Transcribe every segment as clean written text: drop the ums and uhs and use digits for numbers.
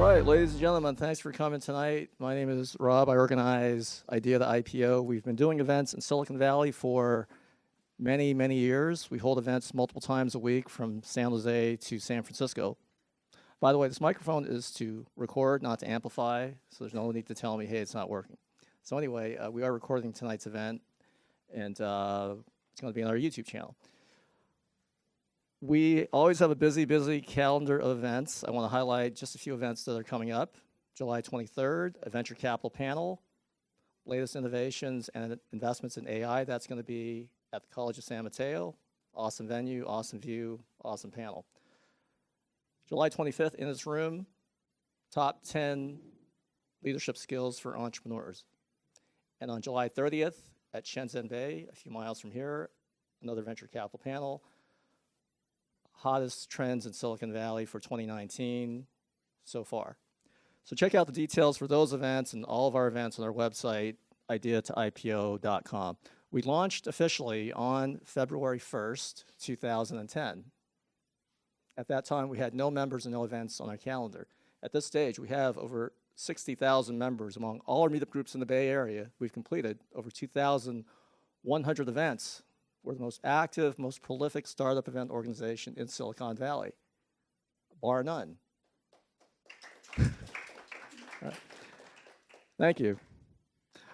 All right, ladies and gentlemen, thanks for coming tonight. My name is Rob. I organize Idea the IPO. We've been doing events in Silicon Valley for many, many years. We hold events multiple times a week from San Jose to San Francisco. By the way, this microphone is to record, not to amplify, so there's no need to tell me, hey, it's not working. So anyway, we are recording tonight's event, and it's going to be on our YouTube channel. We always have a busy, busy calendar of events. I want to highlight just a few events that are coming up. July 23rd, a venture capital panel, latest innovations and investments in AI. That's going to be at the College of San Mateo. Awesome venue, awesome view, awesome panel. July 25th, in this room, top 10 leadership skills for entrepreneurs. And on July 30th, at Shenzhen Bay, a few miles from here, another venture capital panel. Hottest trends in Silicon Valley for 2019 so far. So check out the details for those events and all of our events on our website, ideatoipo.com. We launched officially on February 1st, 2010. At that time, we had no members and no events on our calendar. At this stage, we have over 60,000 members among all our meetup groups in the Bay Area. We've completed over 2,100 events. We're the most active, most prolific startup event organization in Silicon Valley, bar none. Thank you.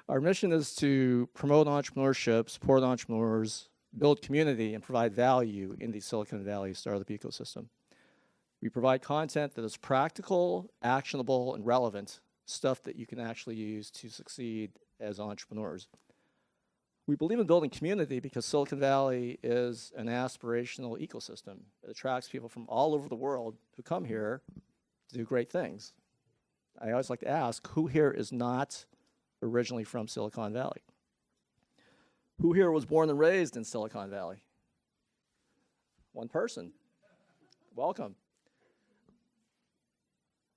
Our mission is to promote entrepreneurship, support entrepreneurs, build community, and provide value in the Silicon Valley startup ecosystem. We provide content that is practical, actionable, and relevant, stuff that you can actually use to succeed as entrepreneurs. We believe in building community because Silicon Valley is an aspirational ecosystem. It attracts people from all over the world who come here to do great things. I always like to ask, who here is not originally from Silicon Valley? Who here was born and raised in Silicon Valley? One person. Welcome.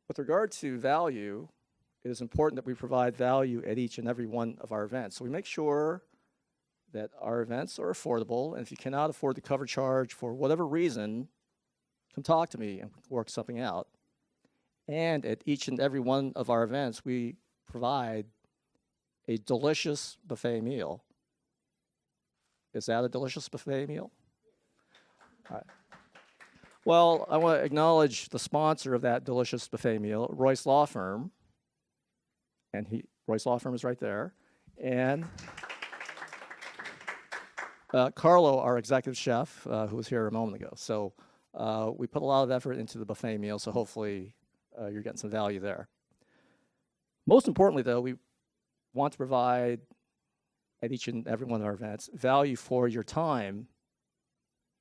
With regard to value, it is important that we provide value at each and every one of our events. So we make sure that our events are affordable, and if you cannot afford the cover charge for whatever reason, come talk to me and work something out. And at each and every one of our events, we provide a delicious buffet meal. Is that a delicious buffet meal? All right. Well, I want to acknowledge the sponsor of that delicious buffet meal, Royce Law Firm. And Royce Law Firm is right there. And Carlo, our executive chef, who was here a moment ago. So we put a lot of effort into the buffet meal, so hopefully you're getting some value there. Most importantly, though, we want to provide at each and every one of our events value for your time,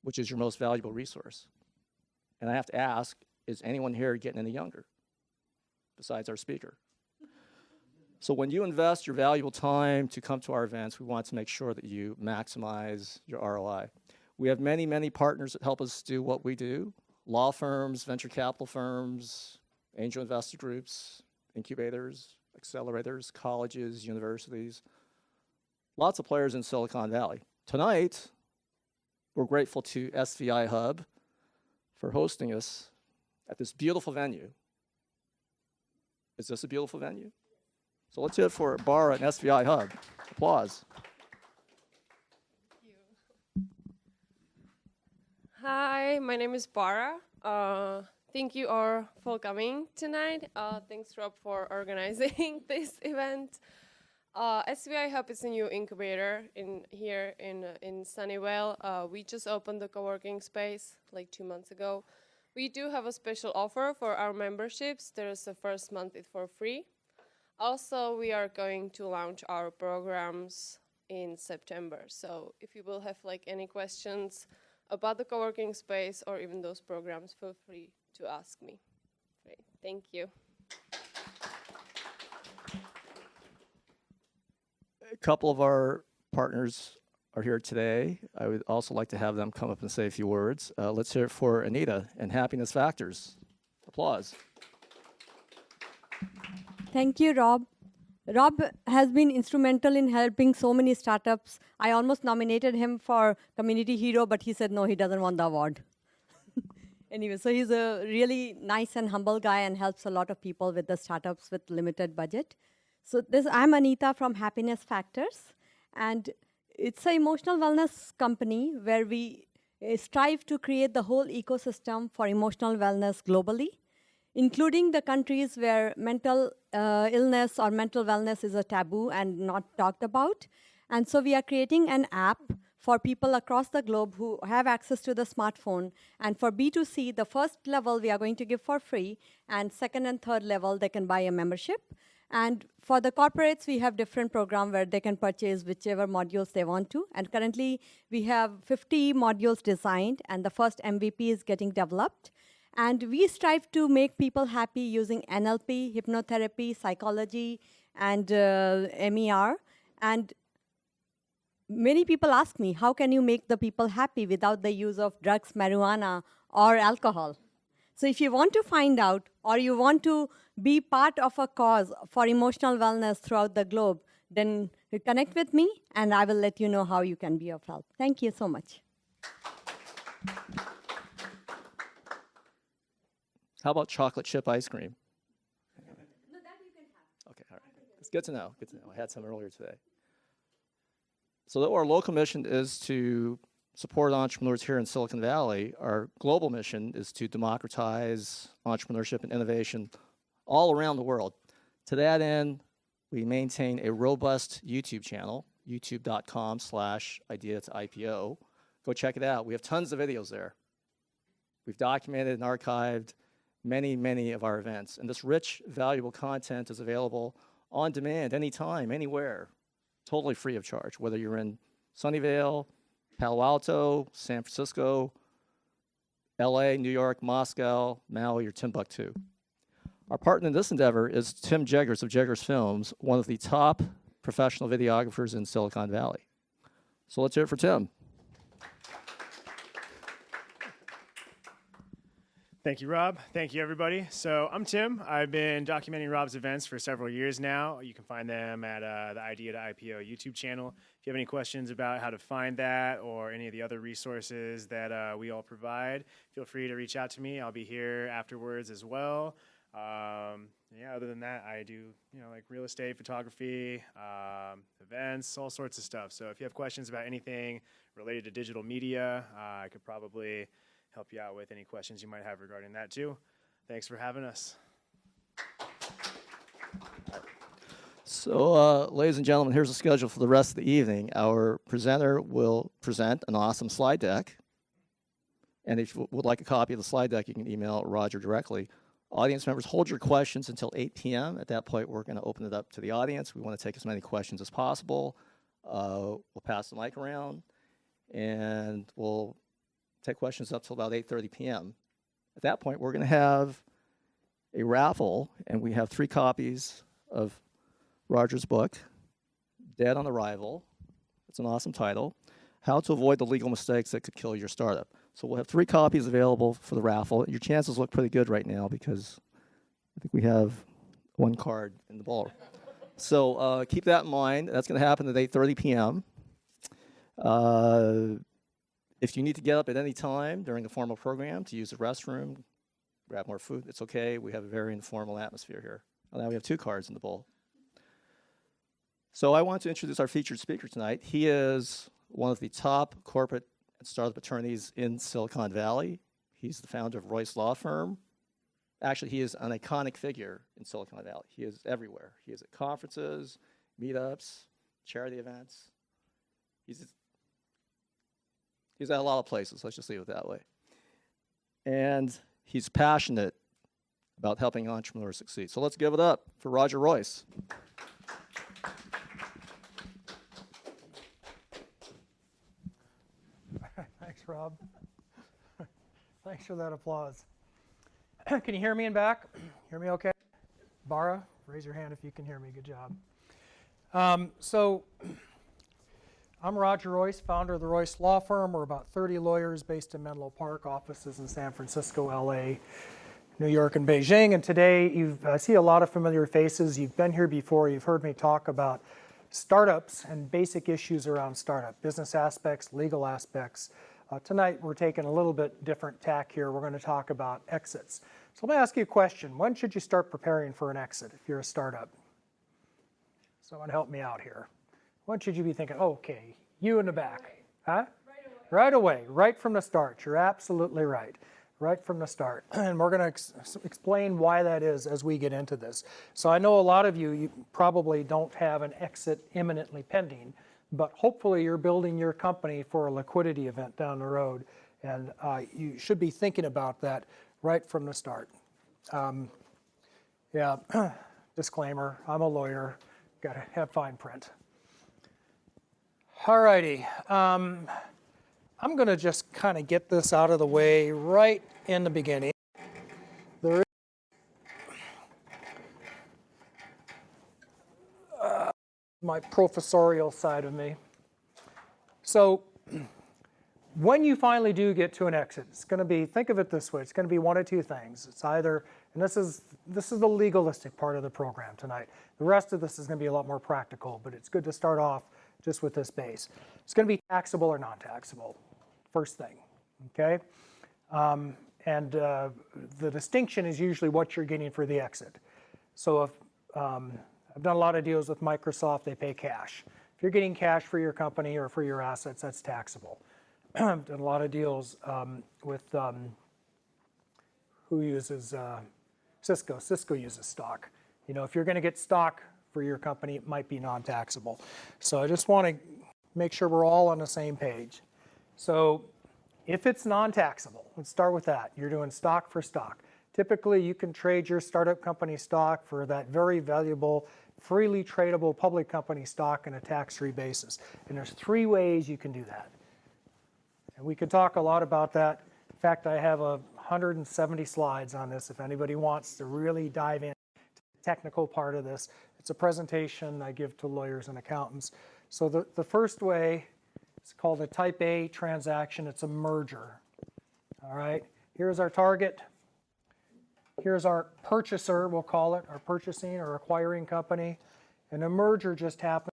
which is your most valuable resource. And I have to ask, is anyone here getting any younger besides our speaker? So when you invest your valuable time to come to our events, we want to make sure that you maximize your ROI. We have many, many partners that help us do what we do. Law firms, venture capital firms, angel investor groups, incubators, accelerators, colleges, universities. Lots of players in Silicon Valley. Tonight, we're grateful to SVI Hub for hosting us at this beautiful venue. Is this a beautiful venue? So let's hear it for Bara and SVI Hub. Applause. Thank you. Hi, my name is Bara. Thank you all for coming tonight. Thanks, Rob, for organizing this event. SVI Hub is a new incubator here in Sunnyvale. We just opened the co-working space like 2 months ago. We do have a special offer for our memberships. There's the first month is for free. Also, we are going to launch our programs in September. So if you will have like any questions about the co-working space or even those programs, feel free to ask me. Great, thank you. A couple of our partners are here today. I would also like to have them come up and say a few words. Let's hear it for Anita and Happiness Factors. Applause. Thank you, Rob. Rob has been instrumental in helping so many startups. I almost nominated him for Community Hero, but he said no, he doesn't want the award. Anyway, so he's a really nice and humble guy and helps a lot of people with the startups with limited budget. So I'm Anita from Happiness Factors, and it's an emotional wellness company where we strive to create the whole ecosystem for emotional wellness globally, including the countries where mental illness or mental wellness is a taboo and not talked about. And so we are creating an app for people across the globe who have access to the smartphone. And for B2C, the first level we are going to give for free, and second and third level, they can buy a membership. And for the corporates, we have different programs where they can purchase whichever modules they want to. And currently, we have 50 modules designed, and the first MVP is getting developed. And we strive to make people happy using NLP, hypnotherapy, psychology, and MER. And many people ask me, how can you make the people happy without the use of drugs, marijuana, or alcohol? So if you want to find out, or you want to be part of a cause for emotional wellness throughout the globe, then connect with me, and I will let you know how you can be of help. Thank you so much. How about chocolate chip ice cream? No, that you can have. Okay, all right. It's good to know. Good to know. I had some earlier today. So our local mission is to support entrepreneurs here in Silicon Valley. Our global mission is to democratize entrepreneurship and innovation all around the world. To that end, we maintain a robust YouTube channel, youtube.com/idea to IPO. Go check it out. We have tons of videos there. We've documented and archived many of our events. And this rich, valuable content is available on demand, anytime, anywhere, totally free of charge, whether you're in Sunnyvale, Palo Alto, San Francisco, LA, New York, Moscow, Maui, or Timbuktu. Our partner in this endeavor is Tim Jeggers of Jeggers Films, one of the top professional videographers in Silicon Valley. So let's hear it for Tim. Thank you, Rob. Thank you, everybody. So I'm Tim. I've been documenting Rob's events for several years now. You can find them at the Idea to IPO YouTube channel. If you have any questions about how to find that or any of the other resources that we all provide, feel free to reach out to me. I'll be here afterwards as well. Yeah, other than that, I do, like real estate, photography, events, all sorts of stuff. So if you have questions about anything related to digital media, I could probably help you out with any questions you might have regarding that too. Thanks for having us. So, ladies and gentlemen, here's the schedule for the rest of the evening. Our presenter will present an awesome slide deck. And if you would like a copy of the slide deck, you can email Roger directly. Audience members, hold your questions until 8 p.m. At that point, we're going to open it up to the audience. We want to take as many questions as possible. We'll pass the mic around, and we'll take questions up till about 8:30 p.m. At that point, we're going to have a raffle, and we have 3 copies of Roger's book, Dead on Arrival. It's an awesome title. How to Avoid the Legal Mistakes That Could Kill Your Startup. So we'll have 3 copies available for the raffle. Your chances look pretty good right now because I think we have 1 card in the bowl. So keep that in mind. That's going to happen at 8:30 p.m. If you need to get up at any time during the formal program to use the restroom, grab more food, it's okay. We have a very informal atmosphere here. Well, now we have 2 cards in the bowl. So I want to introduce our featured speaker tonight. He is one of the top corporate and startup attorneys in Silicon Valley. He's the founder of Royce Law Firm. Actually, he is an iconic figure in Silicon Valley. He is everywhere. He is at conferences, meetups, charity events. He's at a lot of places, let's just leave it that way. And he's passionate about helping entrepreneurs succeed. So let's give it up for Roger Royce. Thanks, Rob. Thanks for that applause. Can you hear me in back? Hear me okay? Bara, raise your hand if you can hear me. Good job. So I'm Roger Royce, founder of the Royce Law Firm. We're about 30 lawyers based in Menlo Park, offices in San Francisco, LA, New York, and Beijing. And today I see a lot of familiar faces. You've been here before. You've heard me talk about startups and basic issues around startup, business aspects, legal aspects. Tonight, we're taking a little bit different tack here. We're going to talk about exits. So let me ask you a question. When should you start preparing for an exit if you're a startup? Someone help me out here. When should you be thinking, okay, you in the back? Huh? Right away, right from the start. You're absolutely right. Right from the start. And we're going to explain why that is as we get into this. So I know a lot of you probably don't have an exit imminently pending, but hopefully you're building your company for a liquidity event down the road. And you should be thinking about that right from the start. Yeah, disclaimer, I'm a lawyer. Got to have fine print. All righty. I'm going to just kind of get this out of the way right in the beginning. There is my professorial side of me. So when you finally do get to an exit, it's going to be, think of it this way, it's going to be one of two things. It's either, and this is the legalistic part of the program tonight. The rest of this is going to be a lot more practical, but it's good to start off just with this base. It's going to be taxable or non-taxable, first thing, okay? The distinction is usually what you're getting for the exit. So if, I've done a lot of deals with Microsoft, they pay cash. If you're getting cash for your company or for your assets, that's taxable. I've done a lot of deals with, who uses Cisco? Cisco uses stock. You know, if you're gonna get stock for your company, it might be non-taxable. So I just wanna make sure we're all on the same page. So if it's non-taxable, let's start with that. You're doing stock for stock. Typically, you can trade your startup company stock for that very valuable, freely tradable public company stock on a tax-free basis. And there's 3 ways you can do that. And we could talk a lot about that. In fact, I have 170 slides on this if anybody wants to really dive into the technical part of this. It's a presentation I give to lawyers and accountants. So the first way, it's called a type A transaction. It's a merger. All right, here's our target. Here's our purchaser, we'll call it, our purchasing or acquiring company. And a merger just happened.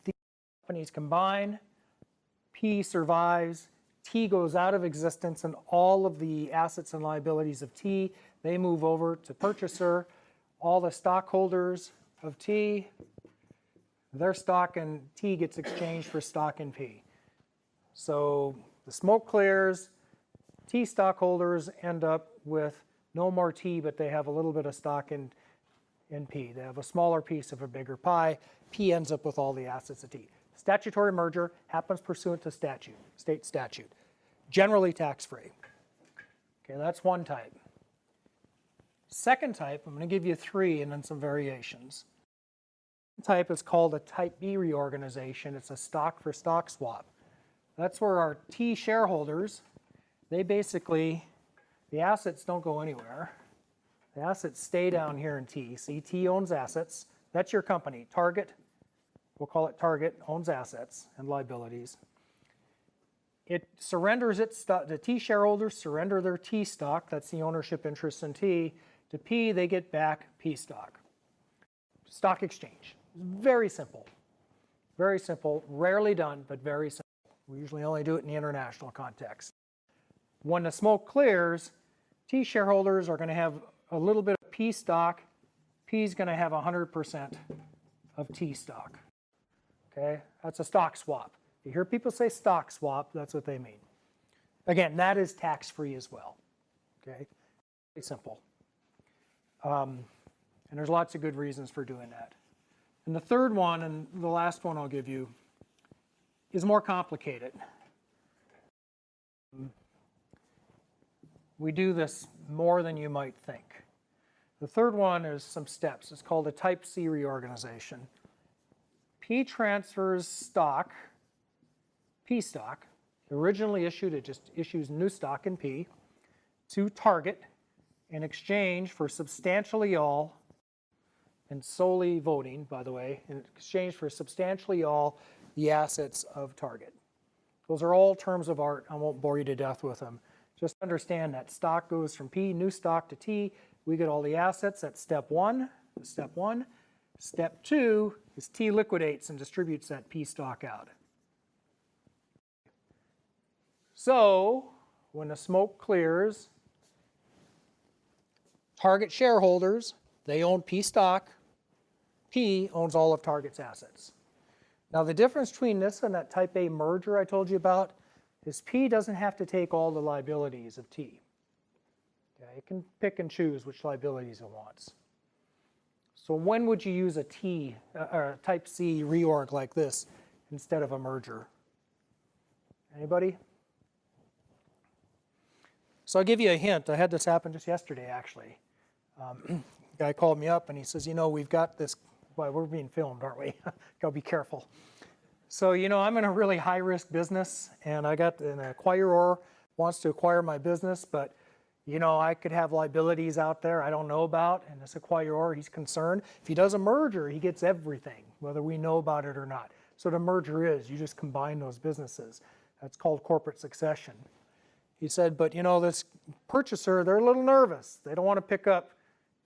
These companies combine, P survives, T goes out of existence, and all of the assets and liabilities of T, they move over to purchaser. All the stockholders of T, their stock in T gets exchanged for stock in P. So the smoke clears, T stockholders end up with no more T, but they have a little bit of stock in P. They have a smaller piece of a bigger pie. P ends up with all the assets of T. Statutory merger happens pursuant to statute, state statute, generally tax-free. Okay, that's one type. Second type, I'm going to give you 3 and then some variations. Type is called a type B reorganization. It's a stock for stock swap. That's where our T shareholders, they basically, the assets don't go anywhere. The assets stay down here in T. See, T owns assets. That's your company. Target, we'll call it Target, owns assets and liabilities. It surrenders its stock. The T shareholders surrender their T stock. That's the ownership interest in T. To P, they get back P stock. Stock exchange. Very simple. Very simple. Rarely done, but very simple. We usually only do it in the international context. When the smoke clears, T shareholders are going to have a little bit of P stock. P is going to have 100% of T stock. Okay, that's a stock swap. You hear people say stock swap, that's what they mean. Again, that is tax-free as well. Okay, very simple. And there's lots of good reasons for doing that. And the third one, and the last one I'll give you, is more complicated. We do this more than you might think. The third one is some steps. It's called a type C reorganization. P transfers stock, P stock, originally issued, it just issues new stock in P, to Target in exchange for substantially all, and solely voting, by the way, in exchange for substantially all the assets of Target. Those are all terms of art. I won't bore you to death with them. Just understand that stock goes from P, new stock, to T. We get all the assets. That's step 1. Step 1. Step 2 is T liquidates and distributes that P stock out. So when the smoke clears, Target shareholders, they own P stock. P owns all of Target's assets. Now the difference between this and that type A merger I told you about is P doesn't have to take all the liabilities of T. Okay, it can pick and choose which liabilities it wants. So when would you use a T or a type C reorg like this instead of a merger? Anybody? So I'll give you a hint. I had this happen just yesterday, actually. A guy called me up and he says, you know, we've got this, well, we're being filmed, aren't we? Gotta be careful. So, you know, I'm in a really high-risk business, and I got an acquirer wants to acquire my business, but, you know, I could have liabilities out there I don't know about, and this acquirer, he's concerned. If he does a merger, he gets everything, whether we know about it or not. So the merger is, you just combine those businesses. That's called corporate succession. He said, but, you know, this purchaser, they're a little nervous. They don't want to pick up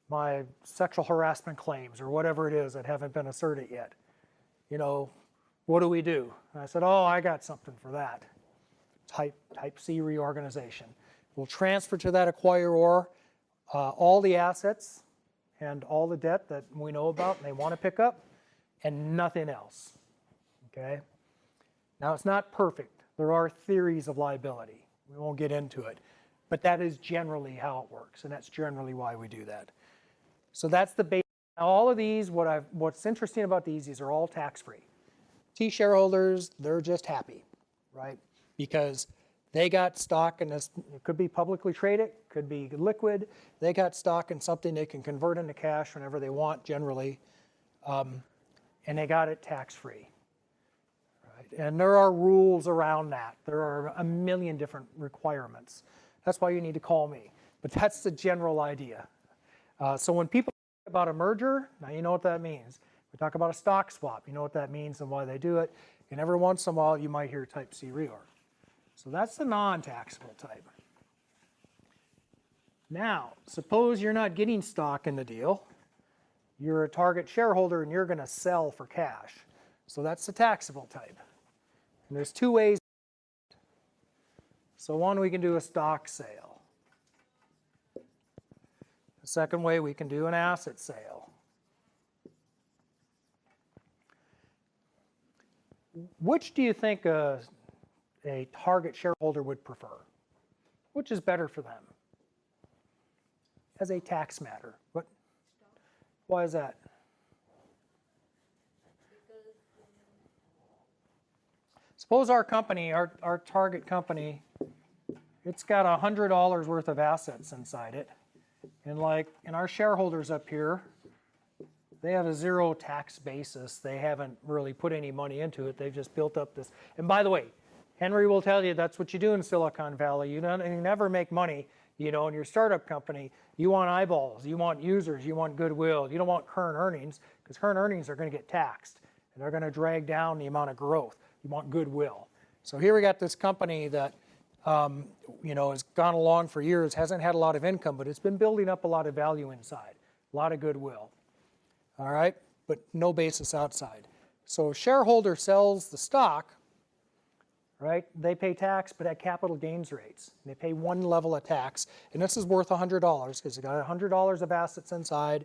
my sexual harassment claims or whatever it is that haven't been asserted yet. You know, what do we do? And I said, oh, I got something for that. Type C reorganization. We'll transfer to that acquirer all the assets and all the debt that we know about and they want to pick up, and nothing else. Okay? Now, it's not perfect. There are theories of liability. We won't get into it. But that is generally how it works, and that's generally why we do that. So that's the base. Now, all of these, what's interesting about these are all tax-free. T shareholders, they're just happy, right? Because they got stock in this, it could be publicly traded, could be liquid. They got stock in something they can convert into cash whenever they want, generally. And they got it tax-free. Right? And there are rules around that. There are a million different requirements. That's why you need to call me. But that's the general idea. So when people talk about a merger, now you know what that means. We talk about a stock swap, you know what that means and why they do it. And every once in a while, you might hear type C reorg. So that's the non-taxable type. Now, suppose you're not getting stock in the deal. You're a target shareholder and you're going to sell for cash. So that's the taxable type. And there's two ways. So one, we can do a stock sale. The second way, we can do an asset sale. Which do you think a target shareholder would prefer? Which is better for them as a tax matter? Why is that? Suppose our company, our target company, it's got $100 worth of assets inside it. And our shareholders up here, they have a zero tax basis. They haven't really put any money into it. They've just built up this. And by the way, Henry will tell you that's what you do in Silicon Valley. You never make money, you know, in your startup company. You want eyeballs, you want users, you want goodwill. You don't want current earnings, because current earnings are going to get taxed. And they're going to drag down the amount of growth. You want goodwill. So here we got this company that, you know, has gone along for years, hasn't had a lot of income, but it's been building up a lot of value inside, a lot of goodwill. All right, but no basis outside. So shareholder sells the stock, right? They pay tax, but at capital gains rates. They pay one level of tax, and this is worth $100 because they got $100 of assets inside,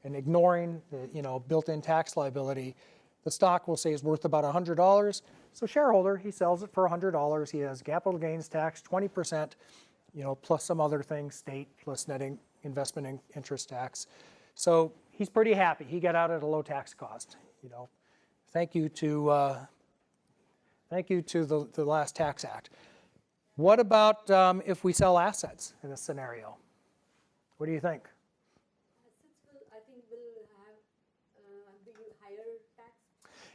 and ignoring the, you know, built-in tax liability, the stock we'll say is worth about $100. So shareholder, he sells it for $100. He has capital gains tax 20%, you know, plus some other things, state plus netting investment interest tax. So he's pretty happy. He got out at a low tax cost. You know, thank you to the last Tax Act. What about if we sell assets in this scenario? What do you think? I think will have big higher tax.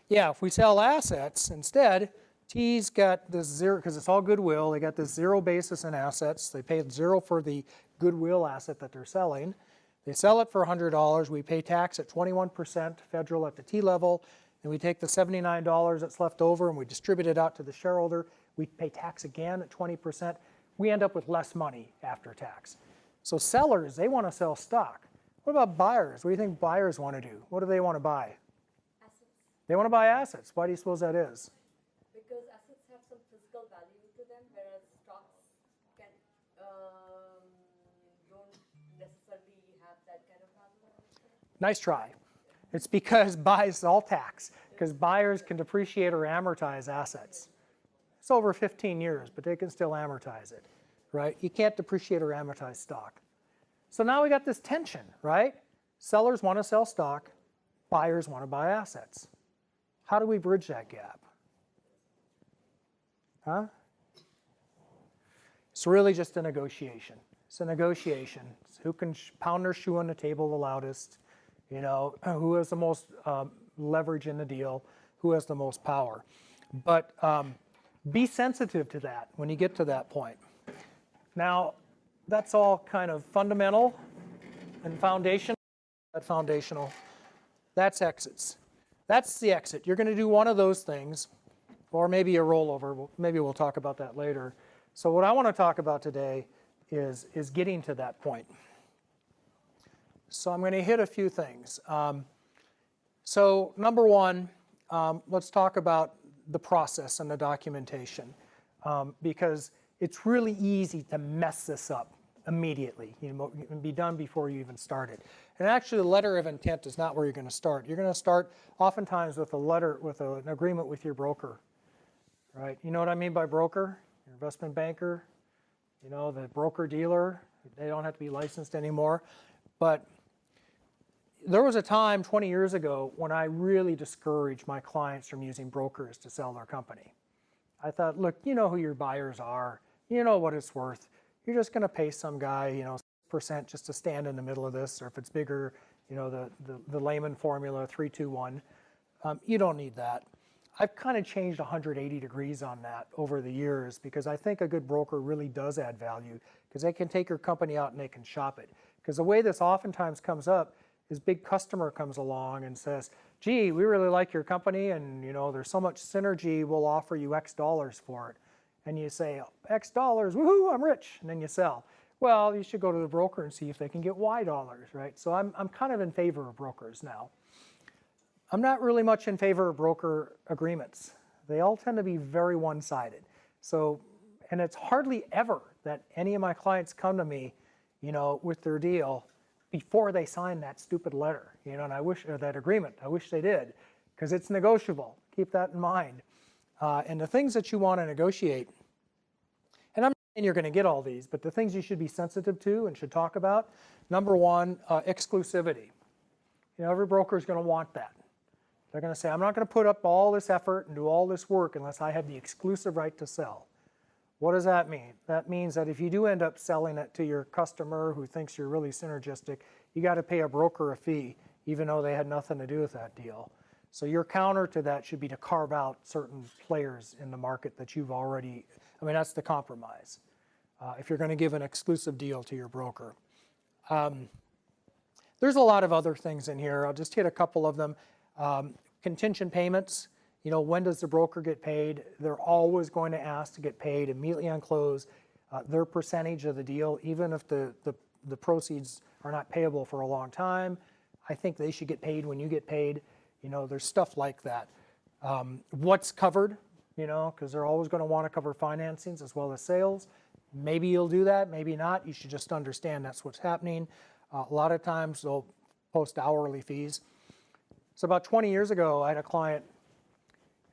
Yeah, if we sell assets instead, T's got this zero, because it's all goodwill. They got this zero basis in assets. They pay zero for the goodwill asset that they're selling. They sell it for $100. We pay tax at 21% federal at the T level. And we take the $79 that's left over and we distribute it out to the shareholder. We pay tax again at 20%. We end up with less money after tax. So sellers, they want to sell stock. What about buyers? What do you think buyers want to do? What do they want to buy? Assets. They want to buy assets. Why do you suppose that is? Because assets have some physical value to them, whereas Nice try. It's because buys all tax, because buyers can depreciate or amortize assets. It's over 15 years, but they can still amortize it, right? You can't depreciate or amortize stock. So now we got this tension, right? Sellers want to sell stock, buyers want to buy assets. How do we bridge that gap? Huh? It's really just a negotiation. It's a negotiation. It's who can pound their shoe on the table the loudest, you know, who has the most leverage in the deal, who has the most power. But be sensitive to that when you get to that point. Now, that's all kind of fundamental and foundational. That's exits. That's the exit. You're going to do one of those things, or maybe a rollover. Maybe we'll talk about that later. So what I want to talk about today is getting to that point. So I'm going to hit a few things. So number one, let's talk about the process and the documentation, because it's really easy to mess this up immediately. You know, it can be done before you even started. And actually, the letter of intent is not where you're going to start. You're going to start oftentimes with a letter, with an agreement with your broker, right? You know what I mean by broker? Your investment banker, you know, the broker dealer. They don't have to be licensed anymore. But there was a time 20 years ago when I really discouraged my clients from using brokers to sell their company. I thought, look, you know who your buyers are. You know what it's worth. You're just going to pay some guy, you know, % just to stand in the middle of this, or if it's bigger, you know, the layman formula, 3, 2, 1. You don't need that. I've kind of changed 180 degrees on that over the years, because I think a good broker really does add value, because they can take your company out and they can shop it. Because the way this oftentimes comes up is big customer comes along and says, gee, we really like your company, and you know, there's so much synergy, we'll offer you X dollars for it. And you say, X dollars, woohoo, I'm rich, and then you sell. Well, you should go to the broker and see if they can get Y dollars, right? So I'm kind of in favor of brokers now. I'm not really much in favor of broker agreements. They all tend to be very one-sided. So, and it's hardly ever that any of my clients come to me, you know, with their deal before they sign that stupid letter, you know, and I wish, or that agreement, I wish they did, because it's negotiable. Keep that in mind. And the things that you want to negotiate, and I'm not saying you're going to get all these, but the things you should be sensitive to and should talk about, number one, exclusivity. You know, every broker is going to want that. They're going to say, I'm not going to put up all this effort and do all this work unless I have the exclusive right to sell. What does that mean? That means that if you do end up selling it to your customer who thinks you're really synergistic, you got to pay a broker a fee, even though they had nothing to do with that deal. So your counter to that should be to carve out certain players in the market that you've already, I mean, that's the compromise. If you're going to give an exclusive deal to your broker. There's a lot of other things in here. I'll just hit a couple of them. Contingent payments. You know, when does the broker get paid? They're always going to ask to get paid immediately on close. Their percentage of the deal, even if the proceeds are not payable for a long time, I think they should get paid when you get paid. You know, there's stuff like that. What's covered, you know, because they're always going to want to cover financings as well as sales. Maybe you'll do that, maybe not. You should just understand that's what's happening. A lot of times they'll post hourly fees. So about 20 years ago, I had a client.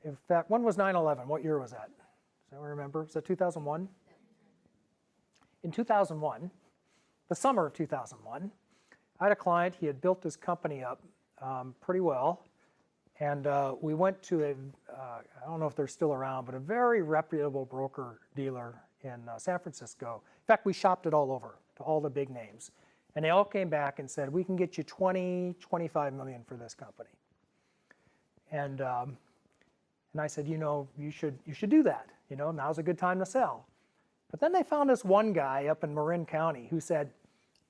In fact, when was 9/11? What year was that? Does anyone remember? Was that 2001? In 2001, the summer of 2001, I had a client. He had built his company up pretty well. And we went to I don't know if they're still around, but a very reputable broker dealer in San Francisco. In fact, we shopped it all over to all the big names. And they all came back and said, we can get you 25 million for this company. And I said, you know, you should do that. You know, now's a good time to sell. But then they found this one guy up in Marin County who said,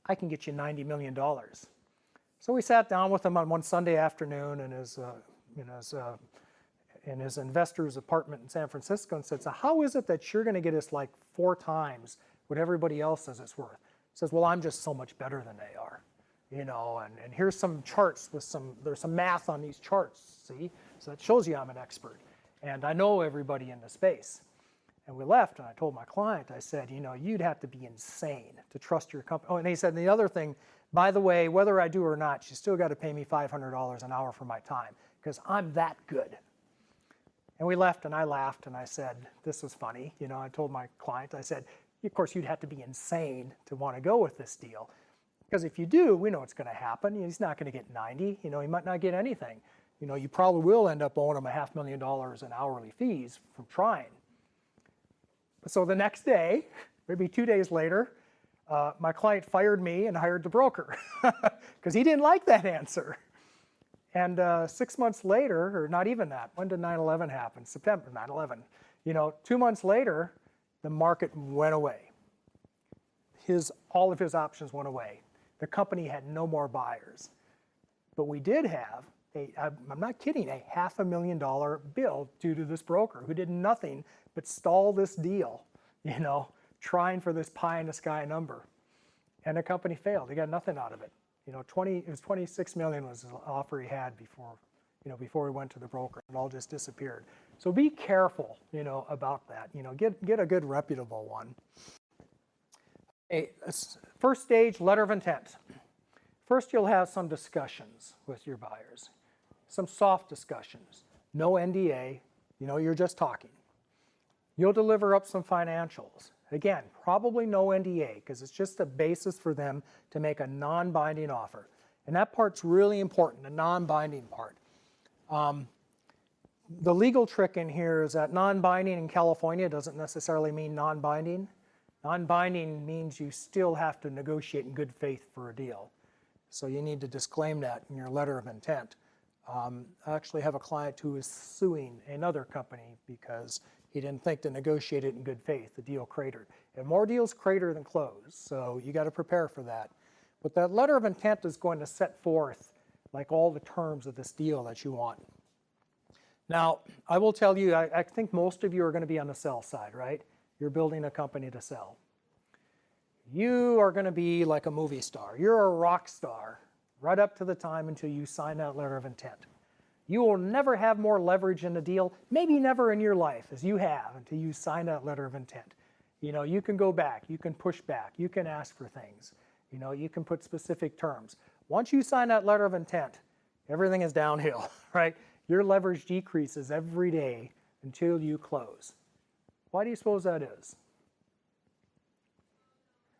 I can get you $90 million. So we sat down with him on one Sunday afternoon in his investor's apartment in San Francisco and said, so how is it that you're going to get us like 4 times what everybody else says it's worth? He says, well, I'm just so much better than they are, you know, and here's some charts with there's some math on these charts, see? So that shows you I'm an expert. And I know everybody in the space. And we left, and I told my client, I said, you know, you'd have to be insane to trust your company. Oh, and he said, and the other thing, by the way, whether I do or not, you still got to pay me $500 an hour for my time, because I'm that good. And we left, and I laughed, and I said, this was funny. You know, I told my client, I said, of course, you'd have to be insane to want to go with this deal. Because if you do, we know what's going to happen. He's not going to get 90. You know, he might not get anything. You know, you probably will end up owing him $500,000 in hourly fees from trying. So the next day, maybe 2 days later, my client fired me and hired the broker because he didn't like that answer. And 6 months later, or not even that, when did 9/11 happen? September 9/11. You know, 2 months later, the market went away. All of his options went away. The company had no more buyers. But we did have, I'm not kidding, a $500,000 bill due to this broker who did nothing but stall this deal, you know, trying for this pie in the sky number. And the company failed. He got nothing out of it. You know, it was $26 million was the offer he had before he went to the broker. It all just disappeared. So be careful, you know, about that. You know, get a good reputable one. First stage, letter of intent. First, you'll have some discussions with your buyers, some soft discussions. No NDA, you know, you're just talking. You'll deliver up some financials. Again, probably no NDA because it's just a basis for them to make a non-binding offer. And that part's really important, the non-binding part. The legal trick in here is that non-binding in California doesn't necessarily mean non-binding. Non-binding means you still have to negotiate in good faith for a deal. So you need to disclaim that in your letter of intent. I actually have a client who is suing another company because he didn't think to negotiate it in good faith. The deal cratered. And more deals crater than close, so you got to prepare for that. But that letter of intent is going to set forth like all the terms of this deal that you want. Now, I will tell you, I think most of you are going to be on the sell side, right? You're building a company to sell. You are going to be like a movie star. You're a rock star right up to the time until you sign that letter of intent. You will never have more leverage in a deal, maybe never in your life, as you have until you sign that letter of intent. You know, you can go back, you can push back, you can ask for things. You know, you can put specific terms. Once you sign that letter of intent, everything is downhill, right? Your leverage decreases every day until you close. Why do you suppose that is?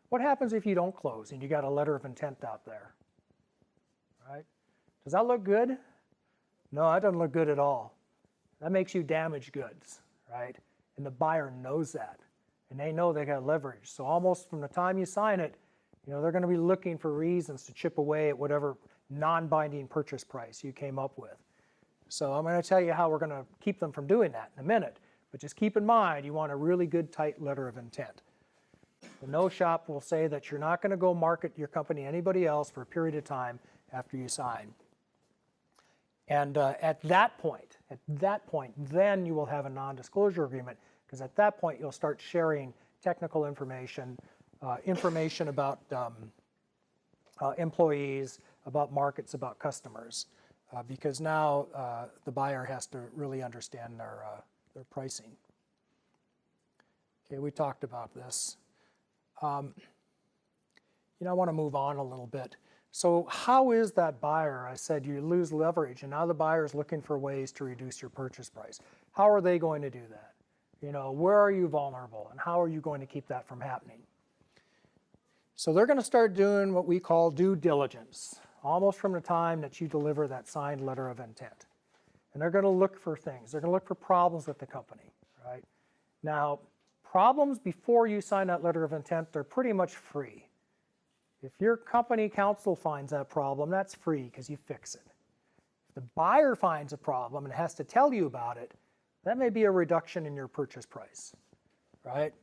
What happens if you don't close and you got a letter of intent out there? Right? Does that look good? No, that doesn't look good at all. That makes you damaged goods, right? And the buyer knows that. And they know they got leverage. So almost from the time you sign it, you know, they're going to be looking for reasons to chip away at whatever non-binding purchase price you came up with. So I'm going to tell you how we're going to keep them from doing that in a minute. But just keep in mind, you want a really good, tight letter of intent. The no shop will say that you're not going to go market your company to anybody else for a period of time after you sign. And at that point, then you will have a non-disclosure agreement, because at that point you'll start sharing technical information, information about employees, about markets, about customers, because now the buyer has to really understand their pricing. Okay, we talked about this. You know, I want to move on a little bit. So how is that buyer? I said you lose leverage, and now the buyer is looking for ways to reduce your purchase price. How are they going to do that? You know, where are you vulnerable, and how are you going to keep that from happening? So they're going to start doing what we call due diligence, almost from the time that you deliver that signed letter of intent. And they're going to look for things. They're going to look for problems with the company, right? Now, problems before you sign that letter of intent, they're pretty much free. If your company counsel finds that problem, that's free because you fix it. If the buyer finds a problem and has to tell you about it, that may be a reduction in your purchase price, right?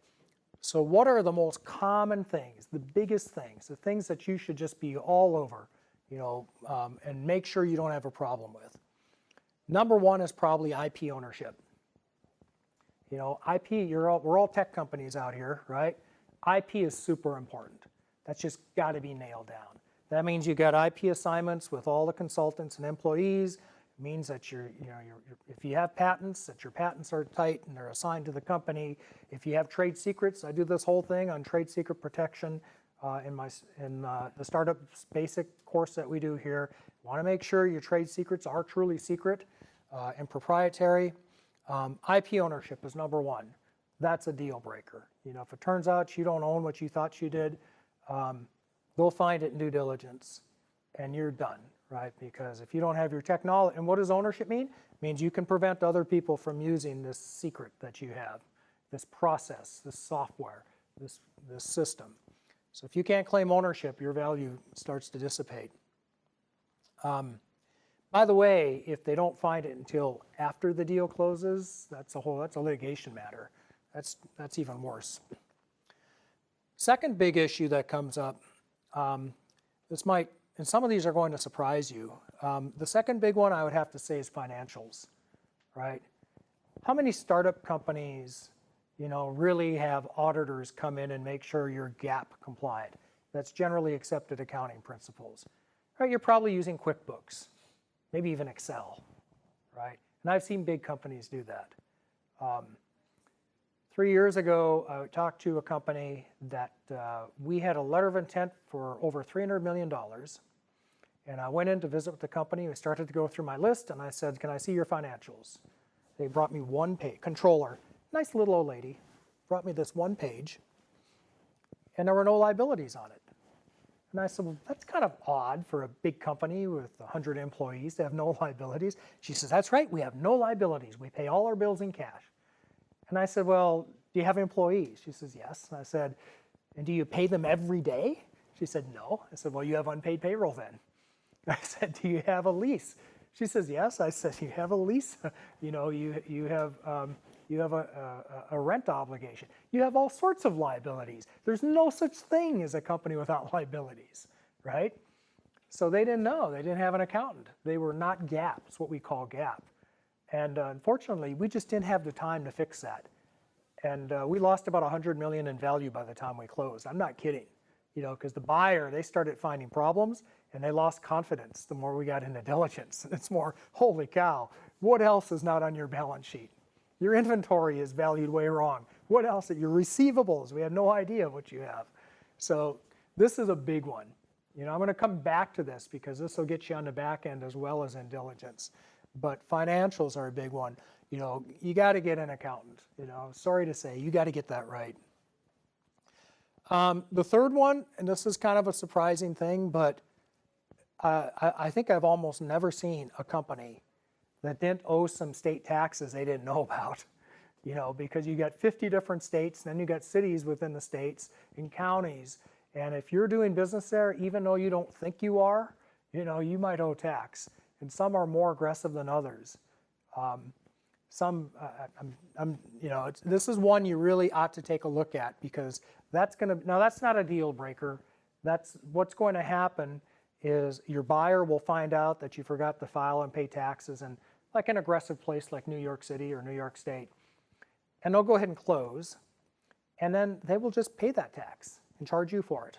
So what are the most common things, the biggest things, the things that you should just be all over, you know, and make sure you don't have a problem with? Number one is probably IP ownership. You know, IP, we're all tech companies out here, right? IP is super important. That's just got to be nailed down. That means you got IP assignments with all the consultants and employees. It means that if you have patents, that your patents are tight and they're assigned to the company. If you have trade secrets, I do this whole thing on trade secret protection in the startups basic course that we do here. Want to make sure your trade secrets are truly secret and proprietary. IP ownership is number one. That's a deal breaker. If it turns out you don't own what you thought you did, they'll find it in due diligence, and you're done, right? Because if you don't have your technology, and what does ownership mean? It means you can prevent other people from using this secret that you have, this process, this software, this system. So if you can't claim ownership, your value starts to dissipate. By the way, if they don't find it until after the deal closes, that's a litigation matter. That's even worse. Second big issue that comes up, and some of these are going to surprise you. The second big one I would have to say is financials, right? How many startup companies, really have auditors come in and make sure you're GAAP compliant? That's generally accepted accounting principles. Right, you're probably using QuickBooks, maybe even Excel, right? And I've seen big companies do that. 3 years ago, I talked to a company that we had a letter of intent for over $300 million. And I went in to visit with the company. We started to go through my list, and I said, can I see your financials? They brought me one page, controller, nice little old lady, brought me this one page, and there were no liabilities on it. And I said, well, that's kind of odd for a big company with 100 employees to have no liabilities. She says, that's right, we have no liabilities. We pay all our bills in cash. And I said, well, do you have employees? She says, yes. And I said, and do you pay them every day? She said, no. I said, well, you have unpaid payroll then. I said, do you have a lease? She says, yes. I said, you have a lease. You have a rent obligation. You have all sorts of liabilities. There's no such thing as a company without liabilities, right? So they didn't know. They didn't have an accountant. They were not GAAP. It's what we call GAAP. And unfortunately, we just didn't have the time to fix that. And we lost about $100 million in value by the time we closed. I'm not kidding, because the buyer, they started finding problems and they lost confidence the more we got into diligence. It's more, holy cow, what else is not on your balance sheet? Your inventory is valued way wrong. What else? Your receivables, we have no idea what you have. So this is a big one. I'm going to come back to this because this will get you on the back end as well as in diligence. But financials are a big one. You got to get an accountant. Sorry to say, you got to get that right. The third one, and this is kind of a surprising thing, but I think I've almost never seen a company that didn't owe some state taxes they didn't know about, because you got 50 different states, and then you got cities within the states and counties. And if you're doing business there, even though you don't think you are, you might owe tax. And some are more aggressive than others. This is one you really ought to take a look at because that's not a deal breaker. That's what's going to happen is your buyer will find out that you forgot to file and pay taxes in like an aggressive place like New York City or New York State. And they'll go ahead and close. And then they will just pay that tax and charge you for it.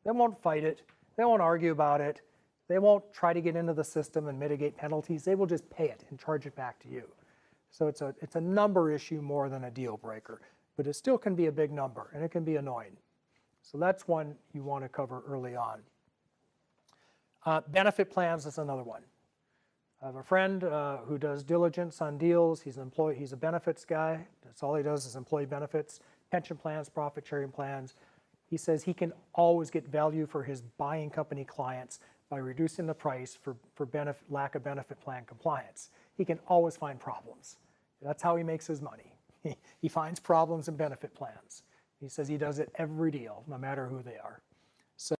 They won't fight it. They won't argue about it. They won't try to get into the system and mitigate penalties. They will just pay it and charge it back to you. So it's a number issue more than a deal breaker. But it still can be a big number, and it can be annoying. So that's one you want to cover early on. Benefit plans is another one. I have a friend who does diligence on deals. He's a benefits guy. That's all he does is employee benefits, pension plans, profit sharing plans. He says he can always get value for his buying company clients by reducing the price for lack of benefit plan compliance. He can always find problems. That's how he makes his money. He finds problems in benefit plans. He says he does it every deal, no matter who they are. So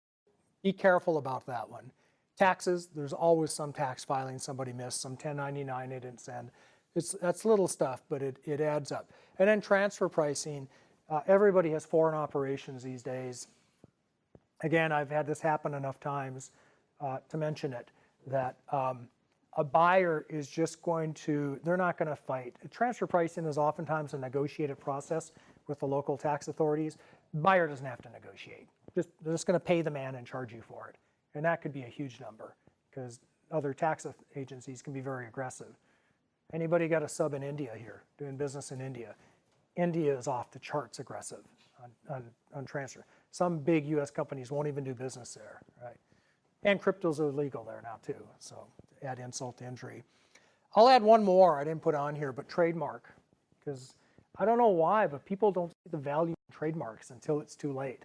be careful about that one. Taxes, there's always some tax filing somebody missed, some 1099 they didn't send. That's little stuff, but it adds up. And then transfer pricing, everybody has foreign operations these days. Again, I've had this happen enough times to mention it, that a buyer is just they're not going to fight. Transfer pricing is oftentimes a negotiated process with the local tax authorities. Buyer doesn't have to negotiate. They're just going to pay the man and charge you for it. And that could be a huge number because other tax agencies can be very aggressive. Anybody got a sub in India here, doing business in India? India is off the charts aggressive on transfer. Some big US companies won't even do business there, right? And cryptos are legal there now too, so add insult to injury. I'll add one more I didn't put on here, but trademark, because I don't know why, but people don't see the value in trademarks until it's too late.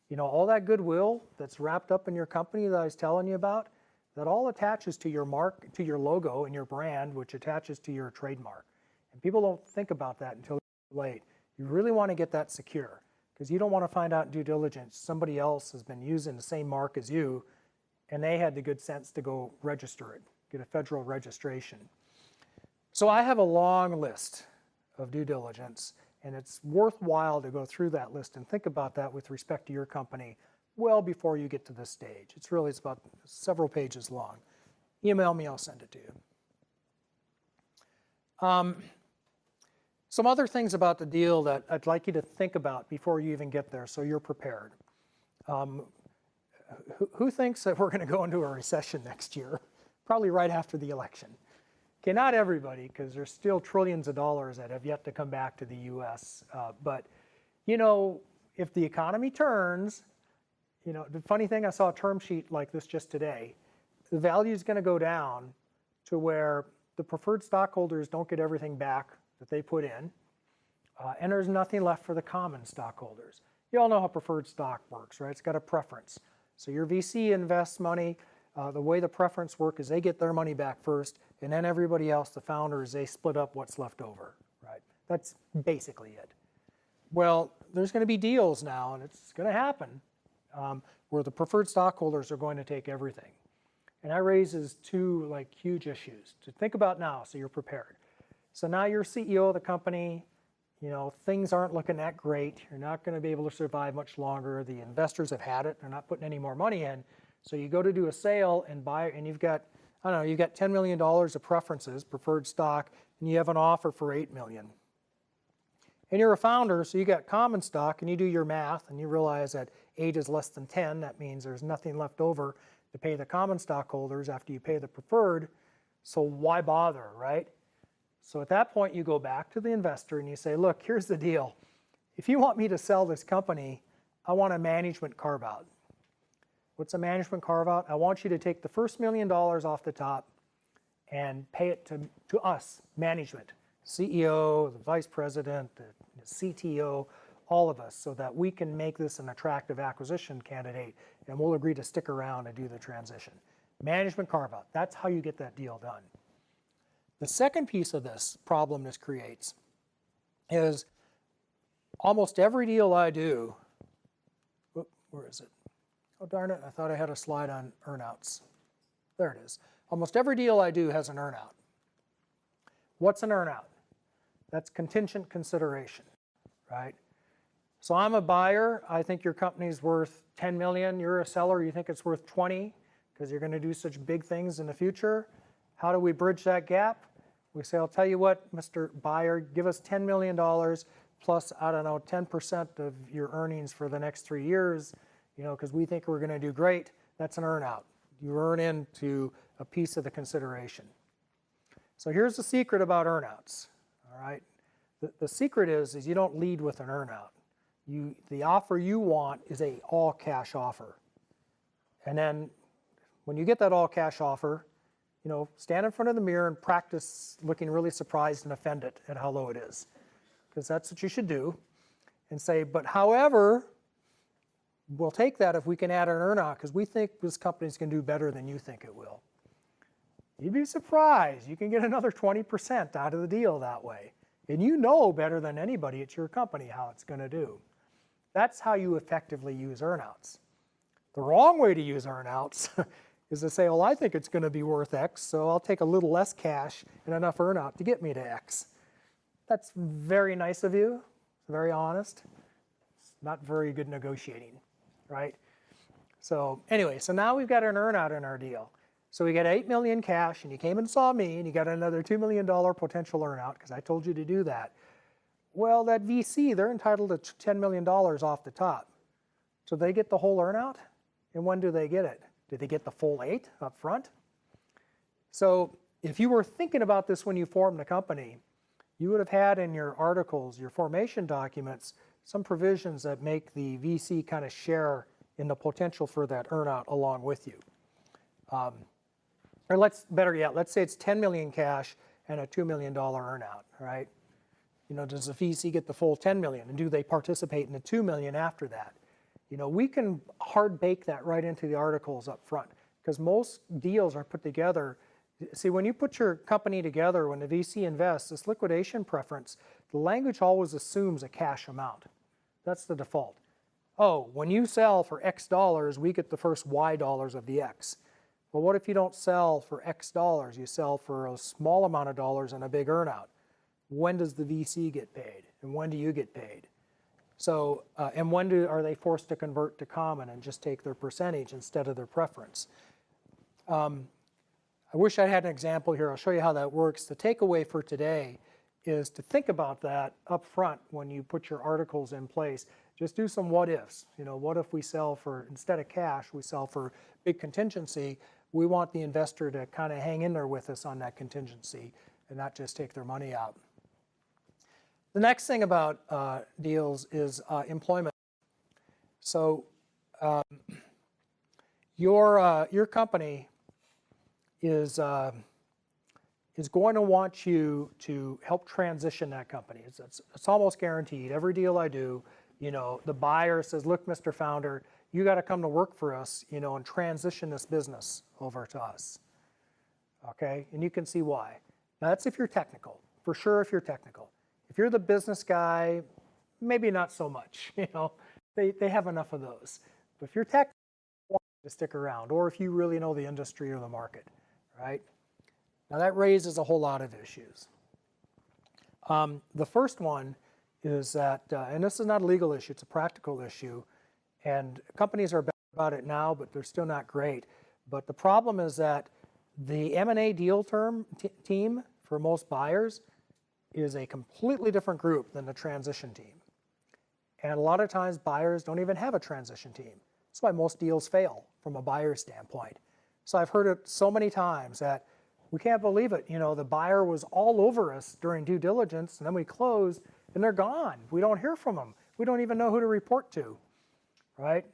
You know, all that goodwill that's wrapped up in your company that I was telling you about, that all attaches to your mark, to your logo and your brand, which attaches to your trademark. And people don't think about that until it's too late. You really want to get that secure, because you don't want to find out in due diligence somebody else has been using the same mark as you, and they had the good sense to go register it, get a federal registration. So I have a long list of due diligence, and it's worthwhile to go through that list and think about that with respect to your company well before you get to this stage. It's about several pages long. Email me, I'll send it to you. Some other things about the deal that I'd like you to think about before you even get there so you're prepared. Who thinks that we're going to go into a recession next year? Probably right after the election. Okay, not everybody, because there's still trillions of dollars that have yet to come back to the US. But, you know, if the economy turns, you know, the funny thing, I saw a term sheet like this just today. The value is going to go down to where the preferred stockholders don't get everything back that they put in, and there's nothing left for the common stockholders. You all know how preferred stock works, right? It's got a preference. So your VC invests money. The way the preference work is they get their money back first, and then everybody else, the founders, they split up what's left over, right? That's basically it. Well, there's going to be deals now, and it's going to happen, where the preferred stockholders are going to take everything. And that raises two huge issues to think about now so you're prepared. So now you're CEO of the company, you know, things aren't looking that great. You're not going to be able to survive much longer. The investors have had it. They're not putting any more money in. So you go to do a sale and buy, and you've got, I don't know, you've got $10 million of preferences, preferred stock, and you have an offer for $8 million. And you're a founder, so you got common stock, and you do your math, and you realize that 8 is less than 10. That means there's nothing left over to pay the common stockholders after you pay the preferred. So why bother, right? So at that point, you go back to the investor and you say, look, here's the deal. If you want me to sell this company, I want a management carve-out. What's a management carve-out? I want you to take the first $1 million off the top and pay it to us, management, CEO, the vice president, the CTO, all of us, so that we can make this an attractive acquisition candidate, and we'll agree to stick around and do the transition. Management carve-out, that's how you get that deal done. The second piece of this problem this creates is almost every deal I do, where is it? Oh, darn it, I thought I had a slide on earnouts. There it is. Almost every deal I do has an earnout. What's an earnout? That's contingent consideration, right? So I'm a buyer. I think your company's worth 10 million. You're a seller. You think it's worth 20 because you're going to do such big things in the future. How do we bridge that gap? We say, I'll tell you what, Mr. Buyer, give us $10 million plus, I don't know, 10% of your earnings for the next 3 years, you know, because we think we're going to do great. That's an earnout. You earn into a piece of the consideration. So here's the secret about earnouts, all right? The secret is you don't lead with an earnout. The offer you want is an all-cash offer. And then when you get that all-cash offer, you know, stand in front of the mirror and practice looking really surprised and offended at how low it is, because that's what you should do. And say, but however, we'll take that if we can add an earnout, because we think this company's going to do better than you think it will. You'd be surprised. You can get another 20% out of the deal that way. And you know better than anybody at your company how it's going to do. That's how you effectively use earnouts. The wrong way to use earnouts is to say, well, I think it's going to be worth X, so I'll take a little less cash and enough earnout to get me to X. That's very nice of you, very honest. It's not very good negotiating, right? So anyway, so now we've got an earnout in our deal. So we got $8 million cash, and you came and saw me, and you got another $2 million potential earnout because I told you to do that. Well, that VC, they're entitled to $10 million off the top. So they get the whole earnout? And when do they get it? Do they get the full 8 up front? So if you were thinking about this when you formed the company, you would have had in your articles, your formation documents, some provisions that make the VC kind of share in the potential for that earnout along with you. Or better yet, let's say it's 10 million cash and a $2 million earnout, right? You know, does the VC get the full 10 million, and do they participate in the 2 million after that? You know, we can hard bake that right into the articles up front, because most deals are put together. See, when you put your company together, when the VC invests, this liquidation preference, the language always assumes a cash amount. That's the default. Oh, when you sell for X dollars, we get the first Y dollars of the X. Well, what if you don't sell for X dollars? You sell for a small amount of dollars and a big earnout. When does the VC get paid? And when do you get paid? So, and when are they forced to convert to common and just take their percentage instead of their preference? I wish I had an example here. I'll show you how that works. The takeaway for today is to think about that up front when you put your articles in place. Just do some what ifs. You know, what if we sell for, instead of cash, we sell for big contingency? We want the investor to kind of hang in there with us on that contingency and not just take their money out. The next thing about deals is employment. So your company is going to want you to help transition that company. It's almost guaranteed. Every deal I do, you know, the buyer says, look, Mr. Founder, you got to come to work for us, you know, and transition this business over to us. Okay, and you can see why. Now that's if you're technical, for sure if you're technical. If you're the business guy, maybe not so much, you know, they have enough of those. But if you're technical, you want to stick around, or if you really know the industry or the market, right? Now that raises a whole lot of issues. The first one is that, and this is not a legal issue, it's a practical issue, and companies are better about it now, but they're still not great. But the problem is that the M&A deal team for most buyers is a completely different group than the transition team. And a lot of times buyers don't even have a transition team. That's why most deals fail from a buyer standpoint. So I've heard it so many times that we can't believe it. You know, the buyer was all over us during due diligence, and then we closed and they're gone. We don't hear from them. We don't even know who to report to, right?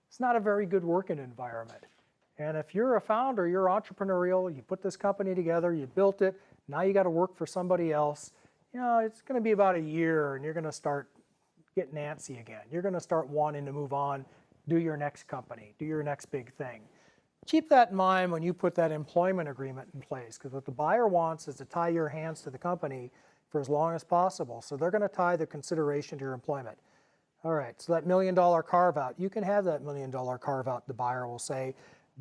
It's not a very good working environment. And if you're a founder, you're entrepreneurial, you put this company together, you built it, now you got to work for somebody else. You know, it's going to be about a year and you're going to start getting antsy again. You're going to start wanting to move on, do your next company, do your next big thing. Keep that in mind when you put that employment agreement in place, because what the buyer wants is to tie your hands to the company for as long as possible. So they're going to tie the consideration to your employment. All right, so that $1 million carve out, you can have that $1 million carve out, the buyer will say,